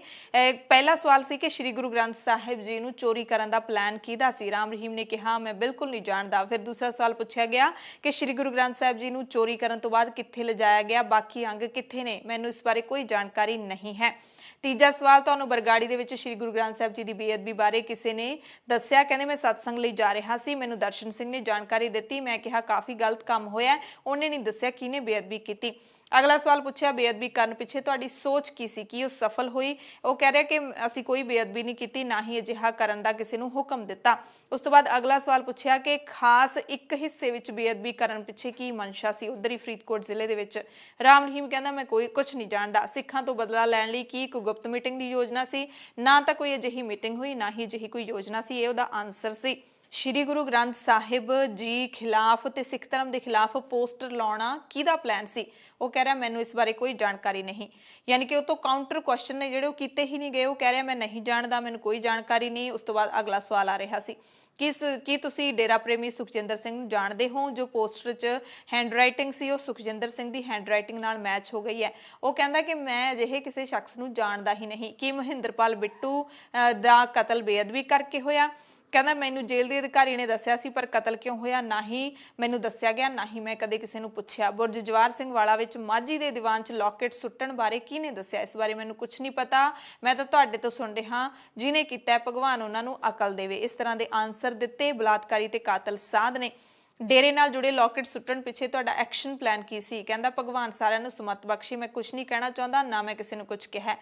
ਪਹਿਲਾ ਸਵਾਲ ਸੀ ਕਿ ਸ੍ਰੀ ਗੁਰੂ ਗ੍ਰੰਥ ਸਾਹਿਬ ਜੀ ਨੂੰ ਚੋਰੀ ਕਰਨ ਦਾ ਪਲਾਨ ਕਿਹਦਾ ਸੀ। ਰਾਮ ਰਹੀਮ ਨੇ ਕਿਹਾ ਮੈਂ ਬਿਲਕੁਲ ਨਹੀਂ ਜਾਣਦਾ। ਫਿਰ ਦੂਸਰਾ ਸਵਾਲ ਪੁੱਛਿਆ ਗਿਆ ਕਿ ਸ੍ਰੀ ਗੁਰੂ ਗ੍ਰੰਥ ਸਾਹਿਬ ਜੀ ਨੂੰ ਚੋਰੀ ਕਰਨ ਤੋਂ ਬਾਅਦ ਕਿੱਥੇ ਲਿਜਾਇਆ ਗਿਆ, ਬਾਕੀ ਅੰਗ ਕਿੱਥੇ ਨੇ, ਮੈਨੂੰ ਇਸ ਬਾਰੇ ਕੋਈ ਜਾਣਕਾਰੀ ਨਹੀਂ ਹੈ। ਤੀਜਾ ਸਵਾਲ ਤੁਹਾਨੂੰ ਬਰਗਾੜੀ ਦੇ ਵਿੱਚ ਸ੍ਰੀ ਗੁਰੂ ਗ੍ਰੰਥ ਸਾਹਿਬ ਜੀ ਦੀ ਬੇਅਦਬੀ ਬਾਰੇ ਕਿਸੇ ਨੇ ਦੱਸਿਆ, ਕਹਿੰਦੇ ਮੈਂ ਸਤਸੰਗ ਲਈ ਜਾ ਰਿਹਾ ਸੀ, ਮੈਨੂੰ ਦਰਸ਼ਨ ਸਿੰਘ ਨੇ ਜਾਣਕਾਰੀ ਦਿੱਤੀ, ਮੈਂ ਕਿਹਾ ਕਾਫੀ ਗਲਤ ਕੰਮ ਹੋਇਆ, ਉਹਨੇ ਨਹੀਂ ਦੱਸਿਆ ਕਿਹਨੇ ਬੇਅਦਬੀ ਕੀਤੀ। ਅਗਲਾ ਸਵਾਲ ਪੁੱਛਿਆ ਬੇਅਦਬੀ ਕਰਨ ਪਿੱਛੇ ਤੁਹਾਡੀ ਸੋਚ ਕੀ ਸੀ, ਕੀ ਉਹ ਸਫਲ ਹੋਈ। ਉਹ ਕਹਿ ਰਿਹਾ ਕਿ ਅਸੀਂ ਕੋਈ ਬੇਅਦਬੀ ਨਹੀਂ ਕੀਤੀ, ਨਾ ਹੀ ਅਜਿਹਾ ਕਰਨ ਦਾ ਕਿਸੇ ਨੂੰ ਹੁਕਮ ਦਿੱਤਾ। ਉਸ ਤੋਂ ਬਾਅਦ ਅਗਲਾ ਸਵਾਲ ਪੁੱਛਿਆ ਕਿ ਖਾਸ ਇੱਕ ਹਿੱਸੇ ਵਿੱਚ ਬੇਅਦਬੀ ਕਰਨ ਪਿੱਛੇ ਕੀ ਮਨਸ਼ਾ ਸੀ, ਉਧਰ ਹੀ ਫਰੀਦਕੋਟ ਜ਼ਿਲ੍ਹੇ ਦੇ ਵਿੱਚ। ਰਾਮ ਰਹੀਮ ਕਹਿੰਦਾ ਮੈਂ ਕੋਈ ਕੁਝ ਨਹੀਂ ਜਾਣਦਾ। ਸਿੱਖਾਂ ਤੋਂ ਬਦਲਾ ਲੈਣ ਲਈ ਕੀ ਇੱਕ ਗੁਪਤ ਮੀਟਿੰਗ ਦੀ ਯੋਜਨਾ ਸੀ, ਨਾ ਤਾਂ ਕੋਈ ਅਜਿਹੀ ਮੀਟਿੰਗ ਹੋਈ, ਨਾ ਹੀ ਅਜਿਹੀ ਕੋਈ ਯੋਜਨਾ ਸੀ। ਇਹ ਉਹਦਾ ਆਨਸਰ ਸੀ। ਸ਼੍ਰੀ ਗੁਰੂ ਗ੍ਰੰਥ ਸਾਹਿਬ ਜੀ ਖਿਲਾਫ ਤੇ ਸਿੱਖ ਧਰਮ ਦੇ ਖਿਲਾਫ ਪੋਸਟਰ ਲਾਉਣਾ ਕਿਹਦਾ ਪਲਾਨ ਸੀ। ਉਹ ਕਹਿ ਰਿਹਾ ਮੈਨੂੰ ਇਸ ਬਾਰੇ ਕੋਈ ਜਾਣਕਾਰੀ ਨਹੀਂ। ਯਾਨੀ ਕਿ ਉਹ ਤੋਂ ਕਾਊਂਟਰ ਕੁਐਸਚਨ ਨੇ ਜਿਹੜੇ ਉਹ ਕੀਤੇ ਹੀ ਨਹੀਂ ਗਏ। ਉਹ ਕਹਿ ਰਿਹਾ ਮੈਂ ਨਹੀਂ ਜਾਣਦਾ, ਮੈਨੂੰ ਕੋਈ ਜਾਣਕਾਰੀ ਨਹੀਂ। ਉਸ ਤੋਂ ਬਾਅਦ ਅਗਲਾ ਸਵਾਲ ਆ ਰਿਹਾ ਸੀ ਕੀ ਤੁਸੀਂ ਡੇਰਾ ਪ੍ਰੇਮੀ ਸੁਖਜਿੰਦਰ ਸਿੰਘ ਨੂੰ ਜਾਣਦੇ ਹੋ। ਜੋ ਪੋਸਟਰ 'ਚ ਹੈਂਡਰਾਈਟਿੰਗ ਸੀ ਉਹ ਸੁਖਜਿੰਦਰ ਸਿੰਘ ਦੀ ਹੈਂਡਰਾਈਟਿੰਗ ਨਾਲ ਮੈਚ ਹੋ ਗਈ ਹੈ। ਉਹ ਕਹਿੰਦਾ ਕਿ ਮੈਂ ਅਜਿਹੇ ਕਿਸੇ ਸ਼ਖਸ ਨੂੰ ਜਾਣਦਾ ਹੀ ਨਹੀਂ। ਕੀ ਮਹਿੰਦਰਪਾਲ ਬਿੱਟੂ ਦਾ ਕਤਲ ਬੇਅਦਬੀ ਕਰਕੇ ਹੋਇਆ। ਕਹਿੰਦਾ ਮੈਨੂੰ ਜੇਲ੍ਹ ਦੇ ਅਧਿਕਾਰੀ ਨੇ ਦੱਸਿਆ ਸੀ ਪਰ ਕਤਲ ਕਿਉਂ ਹੋਇਆ ਨਾ ਹੀ ਮੈਨੂੰ ਦੱਸਿਆ ਗਿਆ, ਨਾ ਹੀ ਮੈਂ ਕਦੇ ਕਿਸੇ ਨੂੰ ਪੁੱਛਿਆ। ਬੁਰਜ ਜਵਾਰ ਸਿੰਘ ਵਾਲਾ ਵਿੱਚ ਮਾਝੀ ਦੇ ਦੀਵਾਨ 'ਚ ਲੋਕੇਟ ਸੁੱਟਣ ਬਾਰੇ ਕਿਹਨੇ ਦੱਸਿਆ, ਇਸ ਬਾਰੇ ਮੈਨੂੰ ਕੁਝ ਨਹੀਂ ਪਤਾ, ਮੈਂ ਤਾਂ ਤੁਹਾਡੇ ਤੋਂ ਸੁਣ ਰਿਹਾ, ਜਿਹਨੇ ਕੀਤਾ ਭਗਵਾਨ ਉਹਨਾਂ ਨੂੰ ਅਕਲ ਦੇਵੇ। ਇਸ ਤਰ੍ਹਾਂ ਦੇ ਆਨਸਰ ਦਿੱਤੇ ਬਲਾਤਕਾਰੀ ਤੇ ਕਾਤਲ ਸਾਧ ਨੇ। ਡੇਰੇ ਨਾਲ ਜੁੜੇ ਲੋਕੇਟ ਸੁੱਟਣ ਪਿੱਛੇ ਤੁਹਾਡਾ ਐਕਸ਼ਨ ਪਲਾਨ ਕੀ ਸੀ। ਕਹਿੰਦਾ ਭਗਵਾਨ ਸਾਰਿਆਂ ਨੂੰ ਸੁਮਤ ਬਖਸ਼ੇ, ਮੈਂ ਕੁਝ ਨਹੀਂ ਕਹਿਣਾ ਚਾਹੁੰਦਾ, ਨਾ ਮੈਂ ਕਿਸੇ ਨੂੰ ਕੁਝ ਕਿਹਾ।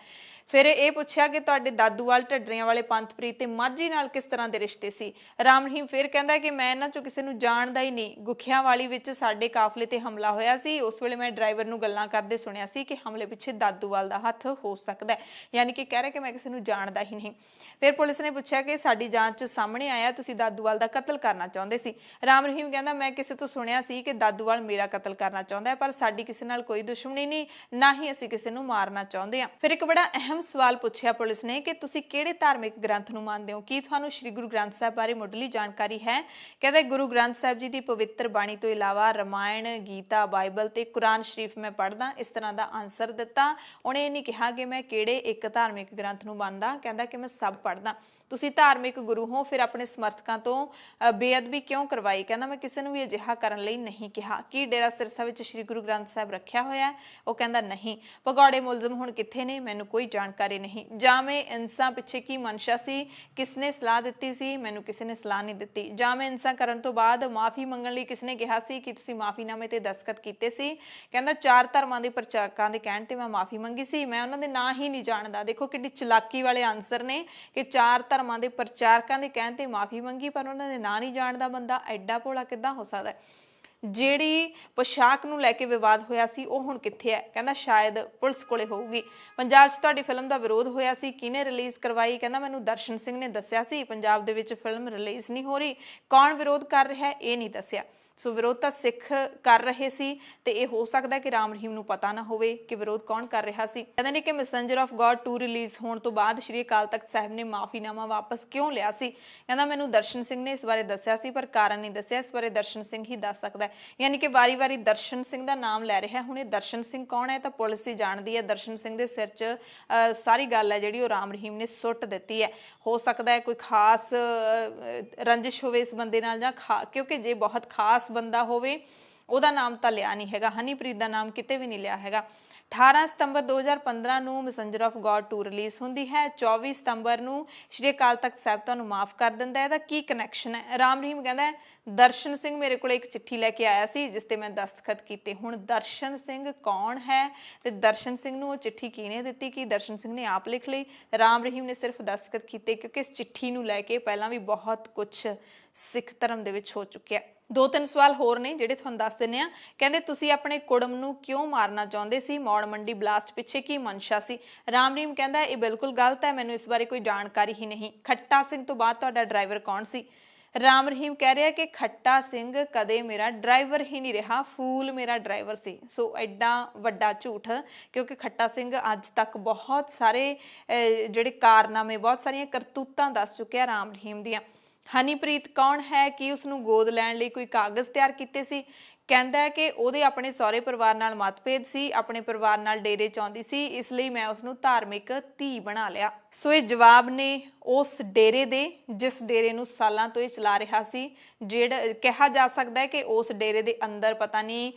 ਫਿਰ ਇਹ ਪੁੱਛਿਆ ਕਿ ਤੁਹਾਡੇ ਦਾਦੂਵਾਲ ਢੱਡਰੀਆਂ ਵਾਲੇ ਪੰਥਪ੍ਰੀਤ ਤੇ ਮਾਝੀ ਨਾਲ ਕਿਸ ਤਰ੍ਹਾਂ ਦੇ ਰਿਸ਼ਤੇ ਸੀ। ਰਾਮ ਰਹੀਮ ਫਿਰ ਕਹਿੰਦਾ ਕਿ ਮੈਂ ਇਹਨਾਂ ਚੋਂ ਕਿਸੇ ਨੂੰ ਜਾਣਦਾ ਹੀ ਨਹੀਂ। ਗੁਖਿਆਂ ਵਾਲੀ ਵਿੱਚ ਸਾਡੇ ਕਾਫਲੇ ਤੇ ਹਮਲਾ ਹੋਇਆ ਸੀ, ਉਸ ਵੇਲੇ ਮੈਂ ਡਰਾਈਵਰ ਨੂੰ ਗੱਲਾਂ ਕਰਦੇ ਸੁਣਿਆ ਸੀ ਕਿ ਹਮਲੇ ਪਿੱਛੇ ਦਾਦੂਵਾਲ ਦਾ ਹੱਥ ਹੋ ਸਕਦਾ ਹੈ। ਯਾਨੀ ਕਿ ਕਹਿ ਰਿਹਾ ਕਿ ਮੈਂ ਕਿਸੇ ਨੂੰ ਜਾਣਦਾ ਹੀ ਨਹੀਂ। ਫਿਰ ਪੁਲਿਸ ਨੇ ਪੁੱਛਿਆ ਕਿ ਸਾਡੀ ਜਾਂਚ 'ਚ ਸਾਹਮਣੇ ਆਇਆ ਤੁਸੀਂ ਦਾਦੂਵਾਲ ਦਾ ਕਤਲ ਕਰਨਾ ਚਾਹੁੰਦੇ ਸੀ। ਰਾਮ ਰਹੀਮ ਕਹਿੰਦਾ ਕਹਿੰਦਾ ਮੈਂ ਕਿਸੇ ਤੋਂ ਸੁਣਿਆ ਸੀ ਕਿ ਦਾਦੂਵਾਲ ਮੇਰਾ ਕਤਲ ਕਰਨਾ ਚਾਹੁੰਦਾ ਹੈ, ਪਰ ਸਾਡੀ ਕਿਸੇ ਨਾਲ ਕੋਈ ਦੁਸ਼ਮਣੀ ਨਹੀਂ, ਨਾ ਹੀ ਅਸੀਂ ਕਿਸੇ ਨੂੰ ਮਾਰਨਾ ਚਾਹੁੰਦੇ ਹਾਂ। ਫਿਰ ਇੱਕ ਬੜਾ ਅਹਿਮ ਸਵਾਲ ਪੁੱਛਿਆ ਪੁਲਿਸ ਨੇ ਕਿ ਤੁਸੀਂ ਕਿਹੜੇ ਧਾਰਮਿਕ ਗ੍ਰੰਥ ਨੂੰ ਮੰਨਦੇ ਹੋ, ਕੀ ਤੁਹਾਨੂੰ ਸ਼੍ਰੀ ਗੁਰੂ ਗ੍ਰੰਥ ਸਾਹਿਬ ਬਾਰੇ ਮੁੱਢਲੀ ਜਾਣਕਾਰੀ ਹੈ। ਕਹਿੰਦਾ ਗੁਰੂ ਗ੍ਰੰਥ ਸਾਹਿਬ ਜੀ ਦੀ ਪਵਿੱਤਰ ਬਾਣੀ ਤੋਂ ਇਲਾਵਾ ਰਮਾਇਣ, ਗੀਤਾ, ਬਾਈਬਲ ਤੇ ਕੁਰਾਨ ਸ਼ਰੀਫ ਮੈਂ ਪੜ੍ਹਦਾ। ਇਸ ਤਰ੍ਹਾਂ ਦਾ ਆਨਸਰ ਦਿੱਤਾ। ਉਹਨੇ ਇਹ ਨਹੀਂ ਕਿਹਾ ਕਿ ਮੈਂ ਕਿਹੜੇ ਇੱਕ ਧਾਰਮਿਕ ਗ੍ਰੰਥ ਨੂੰ ਮੰਨਦਾ, ਕਹਿੰਦਾ ਕਿ ਮੈਂ ਸਭ ਪੜ੍ਹਦਾ। ਤੁਸੀਂ ਧਾਰਮਿਕ ਗੁਰੂ ਹੋ, ਫਿਰ ਆਪਣੇ ਸਮਰਥਕਾਂ ਤੋਂ ਬੇਅਦਬੀ ਕਿਉਂ ਕਰਵਾਈ। ਕਹਿੰਦਾ ਮੈਂ ਕਿਸੇ ਨੂੰ ਵੀ ਅਜਿਹਾ ਕਰਨ ਲਈ ਨਹੀਂ ਕਿਹਾ। ਕੀ ਡੇਰਾ ਸਿਰਸਾ ਵਿੱਚ ਸ਼੍ਰੀ ਗੁਰੂ ਗ੍ਰੰਥ ਸਾਹਿਬ ਰੱਖਿਆ ਹੋਇਆ ਹੈ? ਉਹ ਕਹਿੰਦਾ ਨਹੀਂ। ਭਗੌੜੇ ਮੁਲਜ਼ਮ ਹੁਣ ਕਿੱਥੇ ਨੇ, ਮੈਨੂੰ ਕੋਈ ਜਾਣਕਾਰੀ ਨਹੀਂ। ਜਾਮੇ ਇੰਸਾਂ ਪਿੱਛੇ ਕੀ ਮਨਸ਼ਾ ਸੀ, ਕਿਸਨੇ ਸਲਾਹ ਦਿੱਤੀ ਸੀ, ਮੈਨੂੰ ਕਿਸੇ ਨੇ ਸਲਾਹ ਨਹੀਂ ਦਿੱਤੀ। ਜਾਮੇ ਇੰਸਾਂ ਕਰਨ ਤੋਂ ਬਾਅਦ ਮਾਫੀ ਮੰਗਣ ਲਈ ਕਿਸਨੇ ਕਿਹਾ ਸੀ ਕਿ ਤੁਸੀਂ ਮਾਫੀਨਾਮੇ ਤੇ ਦਸਤਖਤ ਕੀਤੇ ਸੀ। ਕਹਿੰਦਾ 4 ਧਰਮਾਂ ਦੇ ਪ੍ਰਚਾਰਕਾਂ ਦੇ ਕਹਿਣ ਤੇ ਮੈਂ ਮਾਫੀ ਮੰਗੀ ਸੀ, ਮੈਂ ਉਹਨਾਂ ਦੇ ਨਾਂ ਹੀ ਨਹੀਂ ਜਾਣਦਾ। ਦੇਖੋ ਕਿੰਨੀ ਚਲਾਕੀ ਵਾਲੇ ਆਨਸਰ ਨੇ ਕਿ 4 ਧਰਮਾਂ ਦੇ ਪ੍ਰਚਾਰਕਾਂ ਦੇ ਕਹਿਣ ਤੇ ਮਾਫੀ ਮੰਗੀ, ਪਰ ਉਹਨਾਂ ਦੇ ਨਾਂ ਨਹੀਂ ਜਾਣਦਾ। ਬੰਦਾ ਐਡਾ ਭੋਲਾ ਕਿੱਦਾਂ ਹੋ ਸਕਦਾ ਹੈ। ਜਿਹੜੀ ਪੋਸ਼ਾਕ ਨੂੰ ਲੈ ਕੇ ਵਿਵਾਦ ਹੋਇਆ ਸੀ ਉਹ ਹੁਣ ਕਿੱਥੇ ਹੈ? ਕਹਿੰਦਾ ਸ਼ਾਇਦ ਪੁਲਿਸ ਕੋਲੇ ਹੋਊਗੀ। ਪੰਜਾਬ 'ਚ ਤੁਹਾਡੀ ਫਿਲਮ ਦਾ ਵਿਰੋਧ ਹੋਇਆ ਸੀ, ਕਿਹਨੇ ਰਿਲੀਜ਼ ਕਰਵਾਈ? ਕਹਿੰਦਾ ਮੈਨੂੰ ਦਰਸ਼ਨ ਸਿੰਘ ਨੇ ਦੱਸਿਆ ਸੀ ਪੰਜਾਬ ਦੇ ਵਿੱਚ ਫਿਲਮ ਰਿਲੀਜ਼ ਨਹੀਂ ਹੋ ਰਹੀ। ਕੌਣ ਵਿਰੋਧ ਕਰ ਰਿਹਾ ਇਹ ਨਹੀਂ ਦੱਸਿਆ। ਸੋ ਵਿਰੋਧ ਤਾਂ ਸਿੱਖ ਕਰ ਰਹੇ ਸੀ ਤੇ ਇਹ ਹੋ ਸਕਦਾ ਕਿ ਰਾਮ ਰਹੀਮ ਨੂੰ ਪਤਾ ਨਾ ਹੋਵੇ ਕਿ ਵਿਰੋਧ ਕੌਣ ਕਰ ਰਿਹਾ ਸੀ। ਕਹਿੰਦੇ ਨੇ ਕਿ ਮੈਸੇਂਜਰ ਆਫ ਗॉड 2 ਰਿਲੀਜ਼ ਹੋਣ ਤੋਂ ਬਾਅਦ ਸ਼੍ਰੀ ਅਕਾਲ ਤਖਤ ਸਾਹਿਬ ਨੇ ਮਾਫੀਨਾਮਾ ਵਾਪਸ ਕਿਉਂ ਲਿਆ ਸੀ। ਕਹਿੰਦਾ ਮੈਨੂੰ ਦਰਸ਼ਨ ਸਿੰਘ ਨੇ ਇਸ ਬਾਰੇ ਦੱਸਿਆ ਸੀ, ਪਰ ਕਾਰਨ ਨਹੀਂ ਦੱਸਿਆ। ਇਸ ਬਾਰੇ ਦਰਸ਼ਨ ਸਿੰਘ ਹੀ ਦੱਸ ਸਕਦਾ ਹੈ। ਯਾਨੀ ਕਿ ਵਾਰੀ-ਵਾਰੀ ਦਰਸ਼ਨ ਸਿੰਘ ਦਾ ਨਾਮ ਲੈ ਰਿਹਾ। ਹੁਣ ਇਹ ਦਰਸ਼ਨ ਸਿੰਘ ਕੌਣ ਹੈ ਤਾਂ ਪੁਲਿਸ ਹੀ ਜਾਣਦੀ ਹੈ। ਦਰਸ਼ਨ ਸਿੰਘ ਦੇ ਸਿਰ 'ਚ ਸਾਰੀ ਗੱਲ ਹੈ ਜਿਹੜੀ ਉਹ ਰਾਮ ਰਹੀਮ ਨੇ ਸੁੱਟ ਦਿੱਤੀ ਹੈ। ਹੋ ਸਕਦਾ ਹੈ ਕੋਈ ਖਾਸ ਰੰਜਿਸ਼ ਹੋਵੇ ਇਸ ਬੰਦੇ ਨਾਲ, ਜਾਂ ਕਿਉਂਕਿ ਜੇ ਬਹੁਤ ਖਾਸ ਬੰਦਾ ਹੋਵੇ ਉਹਦਾ ਨਾਮ ਤਾਂ ਲਿਆ ਨਹੀਂ ਹੈਗਾ। ਹਨੀਪ੍ਰੀਤ ਦਾ ਨਾਮ ਕਿਤੇ ਵੀ ਨਹੀਂ ਲਿਆ ਹੈਗਾ। 18 ਸਤੰਬਰ 2015 ਨੂੰ ਮੈਸੇਂਜਰ ਆਫ ਗॉड 2 ਰਿਲੀਜ਼ ਹੁੰਦੀ ਹੈ। 24 ਸਤੰਬਰ ਨੂੰ ਸ਼੍ਰੀ ਅਕਾਲ ਤਖਤ ਸਾਹਿਬ ਤੁਹਾਨੂੰ ਮਾਫ ਕਰ ਦਿੰਦਾ ਹੈ। ਇਹਦਾ ਕੀ ਕਨੈਕਸ਼ਨ ਹੈ? ਰਾਮ ਰਹੀਮ ਕਹਿੰਦਾ ਦਰਸ਼ਨ ਸਿੰਘ ਮੇਰੇ ਕੋਲ ਇੱਕ ਚਿੱਠੀ ਲੈ ਕੇ ਆਇਆ ਸੀ ਜਿਸ ਤੇ ਮੈਂ ਦਸਤਖਤ ਕੀਤੇ। ਹੁਣ ਦਰਸ਼ਨ ਸਿੰਘ ਕੌਣ ਹੈ ਤੇ ਦਰਸ਼ਨ ਸਿੰਘ ਨੂੰ ਉਹ ਚਿੱਠੀ ਕਿਹਨੇ ਦਿੱਤੀ? ਕਿ ਦਰਸ਼ਨ ਸਿੰਘ ਨੇ ਆਪ ਲਿਖ ਲਈ? ਰਾਮ ਰਹੀਮ ਨੇ ਸਿਰਫ ਦਸਤਖਤ ਕੀਤੇ, ਕਿਉਂਕਿ ਇਸ ਚਿੱਠੀ ਨੂੰ ਲੈ ਕੇ ਪਹਿਲਾਂ ਵੀ ਬਹੁਤ ਕੁਝ ਸਿੱਖ ਧਰਮ ਦੇ ਵਿੱਚ ਹੋ ਚੁੱਕਿਆ। 2-3 ਸਵਾਲ ਹੋਰ ਨੇ ਜਿਹੜੇ ਤੁਹਾਨੂੰ ਦੱਸ ਦਿੰਨੇ ਆ। ਕਹਿੰਦੇ ਤੁਸੀਂ ਆਪਣੇ ਕੁੜਮ ਨੂੰ ਕਿਉਂ ਮਾਰਨਾ ਚਾਹੁੰਦੇ ਸੀ? ਮੌੜ ਮੰਡੀ ਬਲਾਸਟ ਪਿੱਛੇ ਕੀ ਮਨਸ਼ਾ ਸੀ? ਰਾਮ ਰਹੀਮ ਕਹਿੰਦਾ ਇਹ ਬਿਲਕੁਲ ਗਲਤ ਹੈ, ਮੈਨੂੰ ਇਸ ਬਾਰੇ ਕੋਈ ਜਾਣਕਾਰੀ ਹੀ ਨਹੀਂ। ਖੱਟਾ ਸਿੰਘ ਤੋਂ ਬਾਅਦ ਤੁਹਾਡਾ ਡਰਾਈਵਰ ਕੌਣ ਸੀ? ਰਾਮ ਰਹੀਮ ਕਹਿ ਰਿਹਾ ਕਿ ਖੱਟਾ ਸਿੰਘ ਕਦੇ ਮੇਰਾ ਡਰਾਈਵਰ ਹੀ ਨਹੀਂ ਰਿਹਾ, ਫੂਲ ਮੇਰਾ ਡਰਾਈਵਰ ਸੀ। ਸੋ ਐਡਾ ਵੱਡਾ ਝੂਠ, ਕਿਉਂਕਿ ਖੱਟਾ ਸਿੰਘ ਅੱਜ ਤੱਕ ਬਹੁਤ ਸਾਰੇ ਜਿਹੜੇ ਕਾਰਨਾਮੇ, ਬਹੁਤ ਸਾਰੀਆਂ ਕਰਤੂਤਾਂ ਦੱਸ ਚੁੱਕਿਆ ਰਾਮ ਰਹੀਮ ਦੀਆਂ। ਹਨੀਪ੍ਰੀਤ ਕੌਣ ਹੈ? ਕਿ ਉਸਨੂੰ ਗੋਦ ਲੈਣ ਲਈ ਕੋਈ ਕਾਗਜ਼ ਤਿਆਰ ਕੀਤੇ ਸੀ? ਕਹਿੰਦਾ ਹੈ ਕਿ ਉਹਦੇ ਆਪਣੇ ਸਹੁਰੇ ਪਰਿਵਾਰ ਨਾਲ ਮਤਭੇਦ ਸੀ, ਆਪਣੇ ਪਰਿਵਾਰ ਨਾਲ ਡੇਰੇ 'ਚ ਆਉਂਦੀ ਸੀ, ਇਸ ਲਈ ਮੈਂ ਉਸਨੂੰ ਧਾਰਮਿਕ ਧੀ ਬਣਾ ਲਿਆ। ਸੋ ਇਹ ਜਵਾਬ ਨੇ ਉਸ ਡੇਰੇ ਦੇ ਜਿਸ ਡੇਰੇ ਨੂੰ ਸਾਲਾਂ ਤੋਂ ਇਹ ਚਲਾ ਰਿਹਾ ਸੀ। ਜਿਹੜਾ ਕਿਹਾ ਜਾ ਸਕਦਾ ਹੈ ਕਿ ਉਸ ਡੇਰੇ ਦੇ ਅੰਦਰ ਪਤਾ ਨਹੀਂ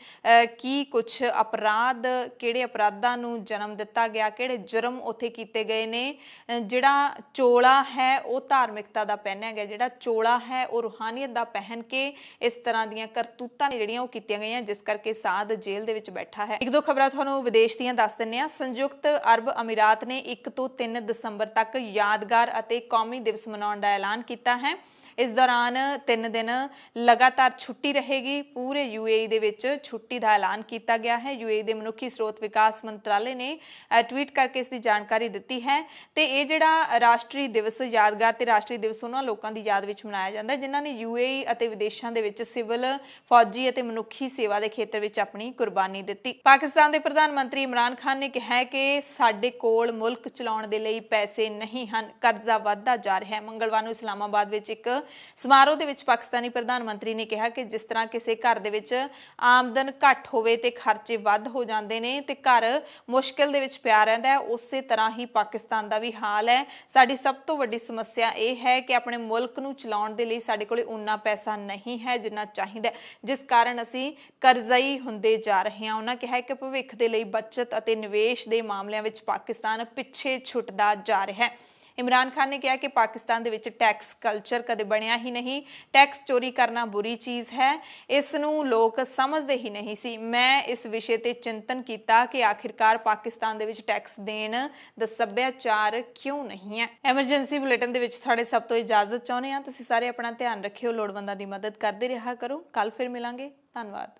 ਕੀ ਕੁਛ ਅਪਰਾਧ, ਕਿਹੜੇ ਅਪਰਾਧਾਂ ਨੂੰ ਜਨਮ ਦਿੱਤਾ ਗਿਆ, ਕਿਹੜੇ ਜੁਰਮ ਉੱਥੇ ਕੀਤੇ ਗਏ ਨੇ। ਜਿਹੜਾ ਚੋਲਾ ਹੈ ਉਹ ਧਾਰਮਿਕਤਾ ਦਾ ਪਹਿਨਿਆ ਗਿਆ, ਜਿਹੜਾ ਚੋਲਾ ਹੈ ਉਹ ਰੂਹਾਨੀਅਤ ਦਾ ਪਹਿਨ ਕੇ ਇਸ ਤਰ੍ਹਾਂ ਦੀਆਂ ਕਰਤੂਤਾਂ ਨੇ ਜਿਹੜੀਆਂ ਉਹ ਕੀਤੀਆਂ ਗਈਆਂ, ਜਿਸ ਕਰਕੇ ਸਾਧ ਜੇਲ੍ਹ ਦੇ ਵਿੱਚ ਬੈਠਾ ਹੈ। 1-2 ਖਬਰਾਂ ਤੁਹਾਨੂੰ ਵਿਦੇਸ਼ ਦੀਆਂ ਦੱਸ ਦਿੰਨੇ ਆ। ਸੰਯੁਕਤ ਅਰਬ ਅਮੀਰਾਤ ਨੇ 1 ਤੋਂ 3 ਦਸੰਬਰ ਤੱਕ ਯਾਦਗਾਰ ਅਤੇ ਕੌਮੀ ਦਿਵਸ ਮਨਾਉਣ ਦਾ ਐਲਾਨ ਕੀਤਾ ਹੈ। ਇਸ ਦੌਰਾਨ 3 ਦਿਨ ਲਗਾਤਾਰ ਛੁੱਟੀ ਰਹੇਗੀ। ਪੂਰੇ UAE ਦੇ ਵਿੱਚ ਛੁੱਟੀ ਦਾ ਐਲਾਨ ਕੀਤਾ ਗਿਆ ਹੈ। UAE ਦੇ ਮਨੁੱਖੀ ਸਰੋਤ ਵਿਕਾਸ ਮੰਤਰਾਲੇ ਨੇ ਟਵੀਟ ਕਰਕੇ ਇਸ ਦੀ ਜਾਣਕਾਰੀ ਦਿੱਤੀ ਹੈ। ਤੇ ਇਹ ਜਿਹੜਾ ਰਾਸ਼ਟਰੀ ਦਿਵਸ, ਯਾਦਗਾਰ ਤੇ ਰਾਸ਼ਟਰੀ ਦਿਵਸ ਉਹਨਾਂ ਲੋਕਾਂ ਦੀ ਯਾਦ ਵਿੱਚ ਮਨਾਇਆ ਜਾਂਦਾ ਹੈ ਜਿਨ੍ਹਾਂ ਨੇ UAE ਅਤੇ ਵਿਦੇਸ਼ਾਂ ਦੇ ਵਿੱਚ ਸਿਵਲ, ਫੌਜੀ ਅਤੇ ਮਨੁੱਖੀ ਸੇਵਾ ਦੇ ਖੇਤਰ ਵਿੱਚ ਆਪਣੀ ਕੁਰਬਾਨੀ ਦਿੱਤੀ। ਪਾਕਿਸਤਾਨ ਦੇ ਪ੍ਰਧਾਨ ਮੰਤਰੀ ਇਮਰਾਨ ਖਾਨ ਨੇ ਕਿਹਾ ਹੈ ਕਿ ਸਾਡੇ ਕੋਲ ਮੁਲਕ ਚਲਾਉਣ ਦੇ ਲਈ ਪੈਸੇ ਨਹੀਂ ਹਨ, ਕਰਜ਼ਾ ਵੱਧਦਾ ਜਾ ਰਿਹਾ ਹੈ। ਮੰਗਲਵਾਰ ਨੂੰ ਇਸਲਾਮਾਬਾਦ ਵਿੱਚ ਇੱਕ ਸਮਾਰੋਹ ਦੇ ਵਿੱਚ ਪਾਕਿਸਤਾਨੀ ਪ੍ਰਧਾਨ ਮੰਤਰੀ ਨੇ ਕਿਹਾ ਕਿ ਜਿਸ ਤਰ੍ਹਾਂ ਕਿਸੇ ਘਰ ਦੇ ਵਿੱਚ ਆਮਦਨ ਘੱਟ ਹੋਵੇ ਤੇ ਖਰਚੇ ਵੱਧ ਹੋ ਜਾਂਦੇ ਨੇ ਤੇ ਘਰ ਮੁਸ਼ਕਿਲ ਦੇ ਵਿੱਚ ਪਿਆ ਰਹਿੰਦਾ ਹੈ, ਉਸੇ ਤਰ੍ਹਾਂ ਹੀ ਪਾਕਿਸਤਾਨ ਦਾ ਵੀ ਹਾਲ ਹੈ। ਸਾਡੀ ਸਭ ਤੋਂ ਵੱਡੀ ਸਮੱਸਿਆ ਇਹ ਹੈ ਕਿ ਆਪਣੇ ਮੁਲਕ ਨੂੰ ਚਲਾਉਣ ਦੇ ਲਈ ਸਾਡੇ ਕੋਲ ਉਨਾ ਪੈਸਾ ਨਹੀਂ ਹੈ ਜਿੰਨਾ ਚਾਹੀਦਾ, ਜਿਸ ਕਾਰਨ ਅਸੀਂ ਕਰਜ਼ਾਈ ਹੁੰਦੇ ਜਾ ਰਹੇ ਹਾਂ। ਉਹਨਾਂ ਕਿਹਾ ਕਿ ਭਵਿੱਖ ਦੇ ਲਈ ਬਚਤ ਅਤੇ ਨਿਵੇਸ਼ ਦੇ ਮਾਮਲਿਆਂ ਵਿੱਚ ਪਾਕਿਸਤਾਨ ਪਿੱਛੇ ਛੁੱਟਦਾ ਜਾ ਰਿਹਾ ਹੈ। ਇਮਰਾਨ ਖਾਨ ਨੇ ਕਿਹਾ ਕਿ ਪਾਕਿਸਤਾਨ ਦੇ ਵਿੱਚ ਟੈਕਸ ਕਲਚਰ ਕਦੇ ਬਣਿਆ ਹੀ ਨਹੀਂ। ਟੈਕਸ ਚੋਰੀ ਕਰਨਾ ਬੁਰੀ ਚੀਜ਼ ਹੈ, ਇਸ ਨੂੰ ਲੋਕ ਸਮਝਦੇ ਹੀ ਨਹੀਂ ਸੀ। ਮੈਂ ਇਸ ਵਿਸ਼ੇ ਤੇ ਚਿੰਤਨ ਕੀਤਾ ਕਿ ਆਖਿਰਕਾਰ ਪਾਕਿਸਤਾਨ ਦੇ ਵਿੱਚ ਟੈਕਸ ਦੇਣ ਦਾ ਸੱਭਿਆਚਾਰ ਕਿਉਂ ਨਹੀਂ ਹੈ। ਐਮਰਜੈਂਸੀ ਬੁਲੇਟਿਨ ਦੇ ਵਿੱਚ ਤੁਹਾਡੇ ਸਭ ਤੋਂ ਇਜਾਜ਼ਤ ਚਾਹੁੰਦੇ ਹਾਂ। ਤੁਸੀਂ ਸਾਰੇ ਆਪਣਾ ਧਿਆਨ ਰੱਖਿਓ, ਲੋੜਵੰਦਾਂ ਦੀ ਮਦਦ ਕਰਦੇ ਰਿਹਾ ਕਰੋ। ਕੱਲ ਫਿਰ ਮਿਲਾਂਗੇ। ਧੰਨਵਾਦ।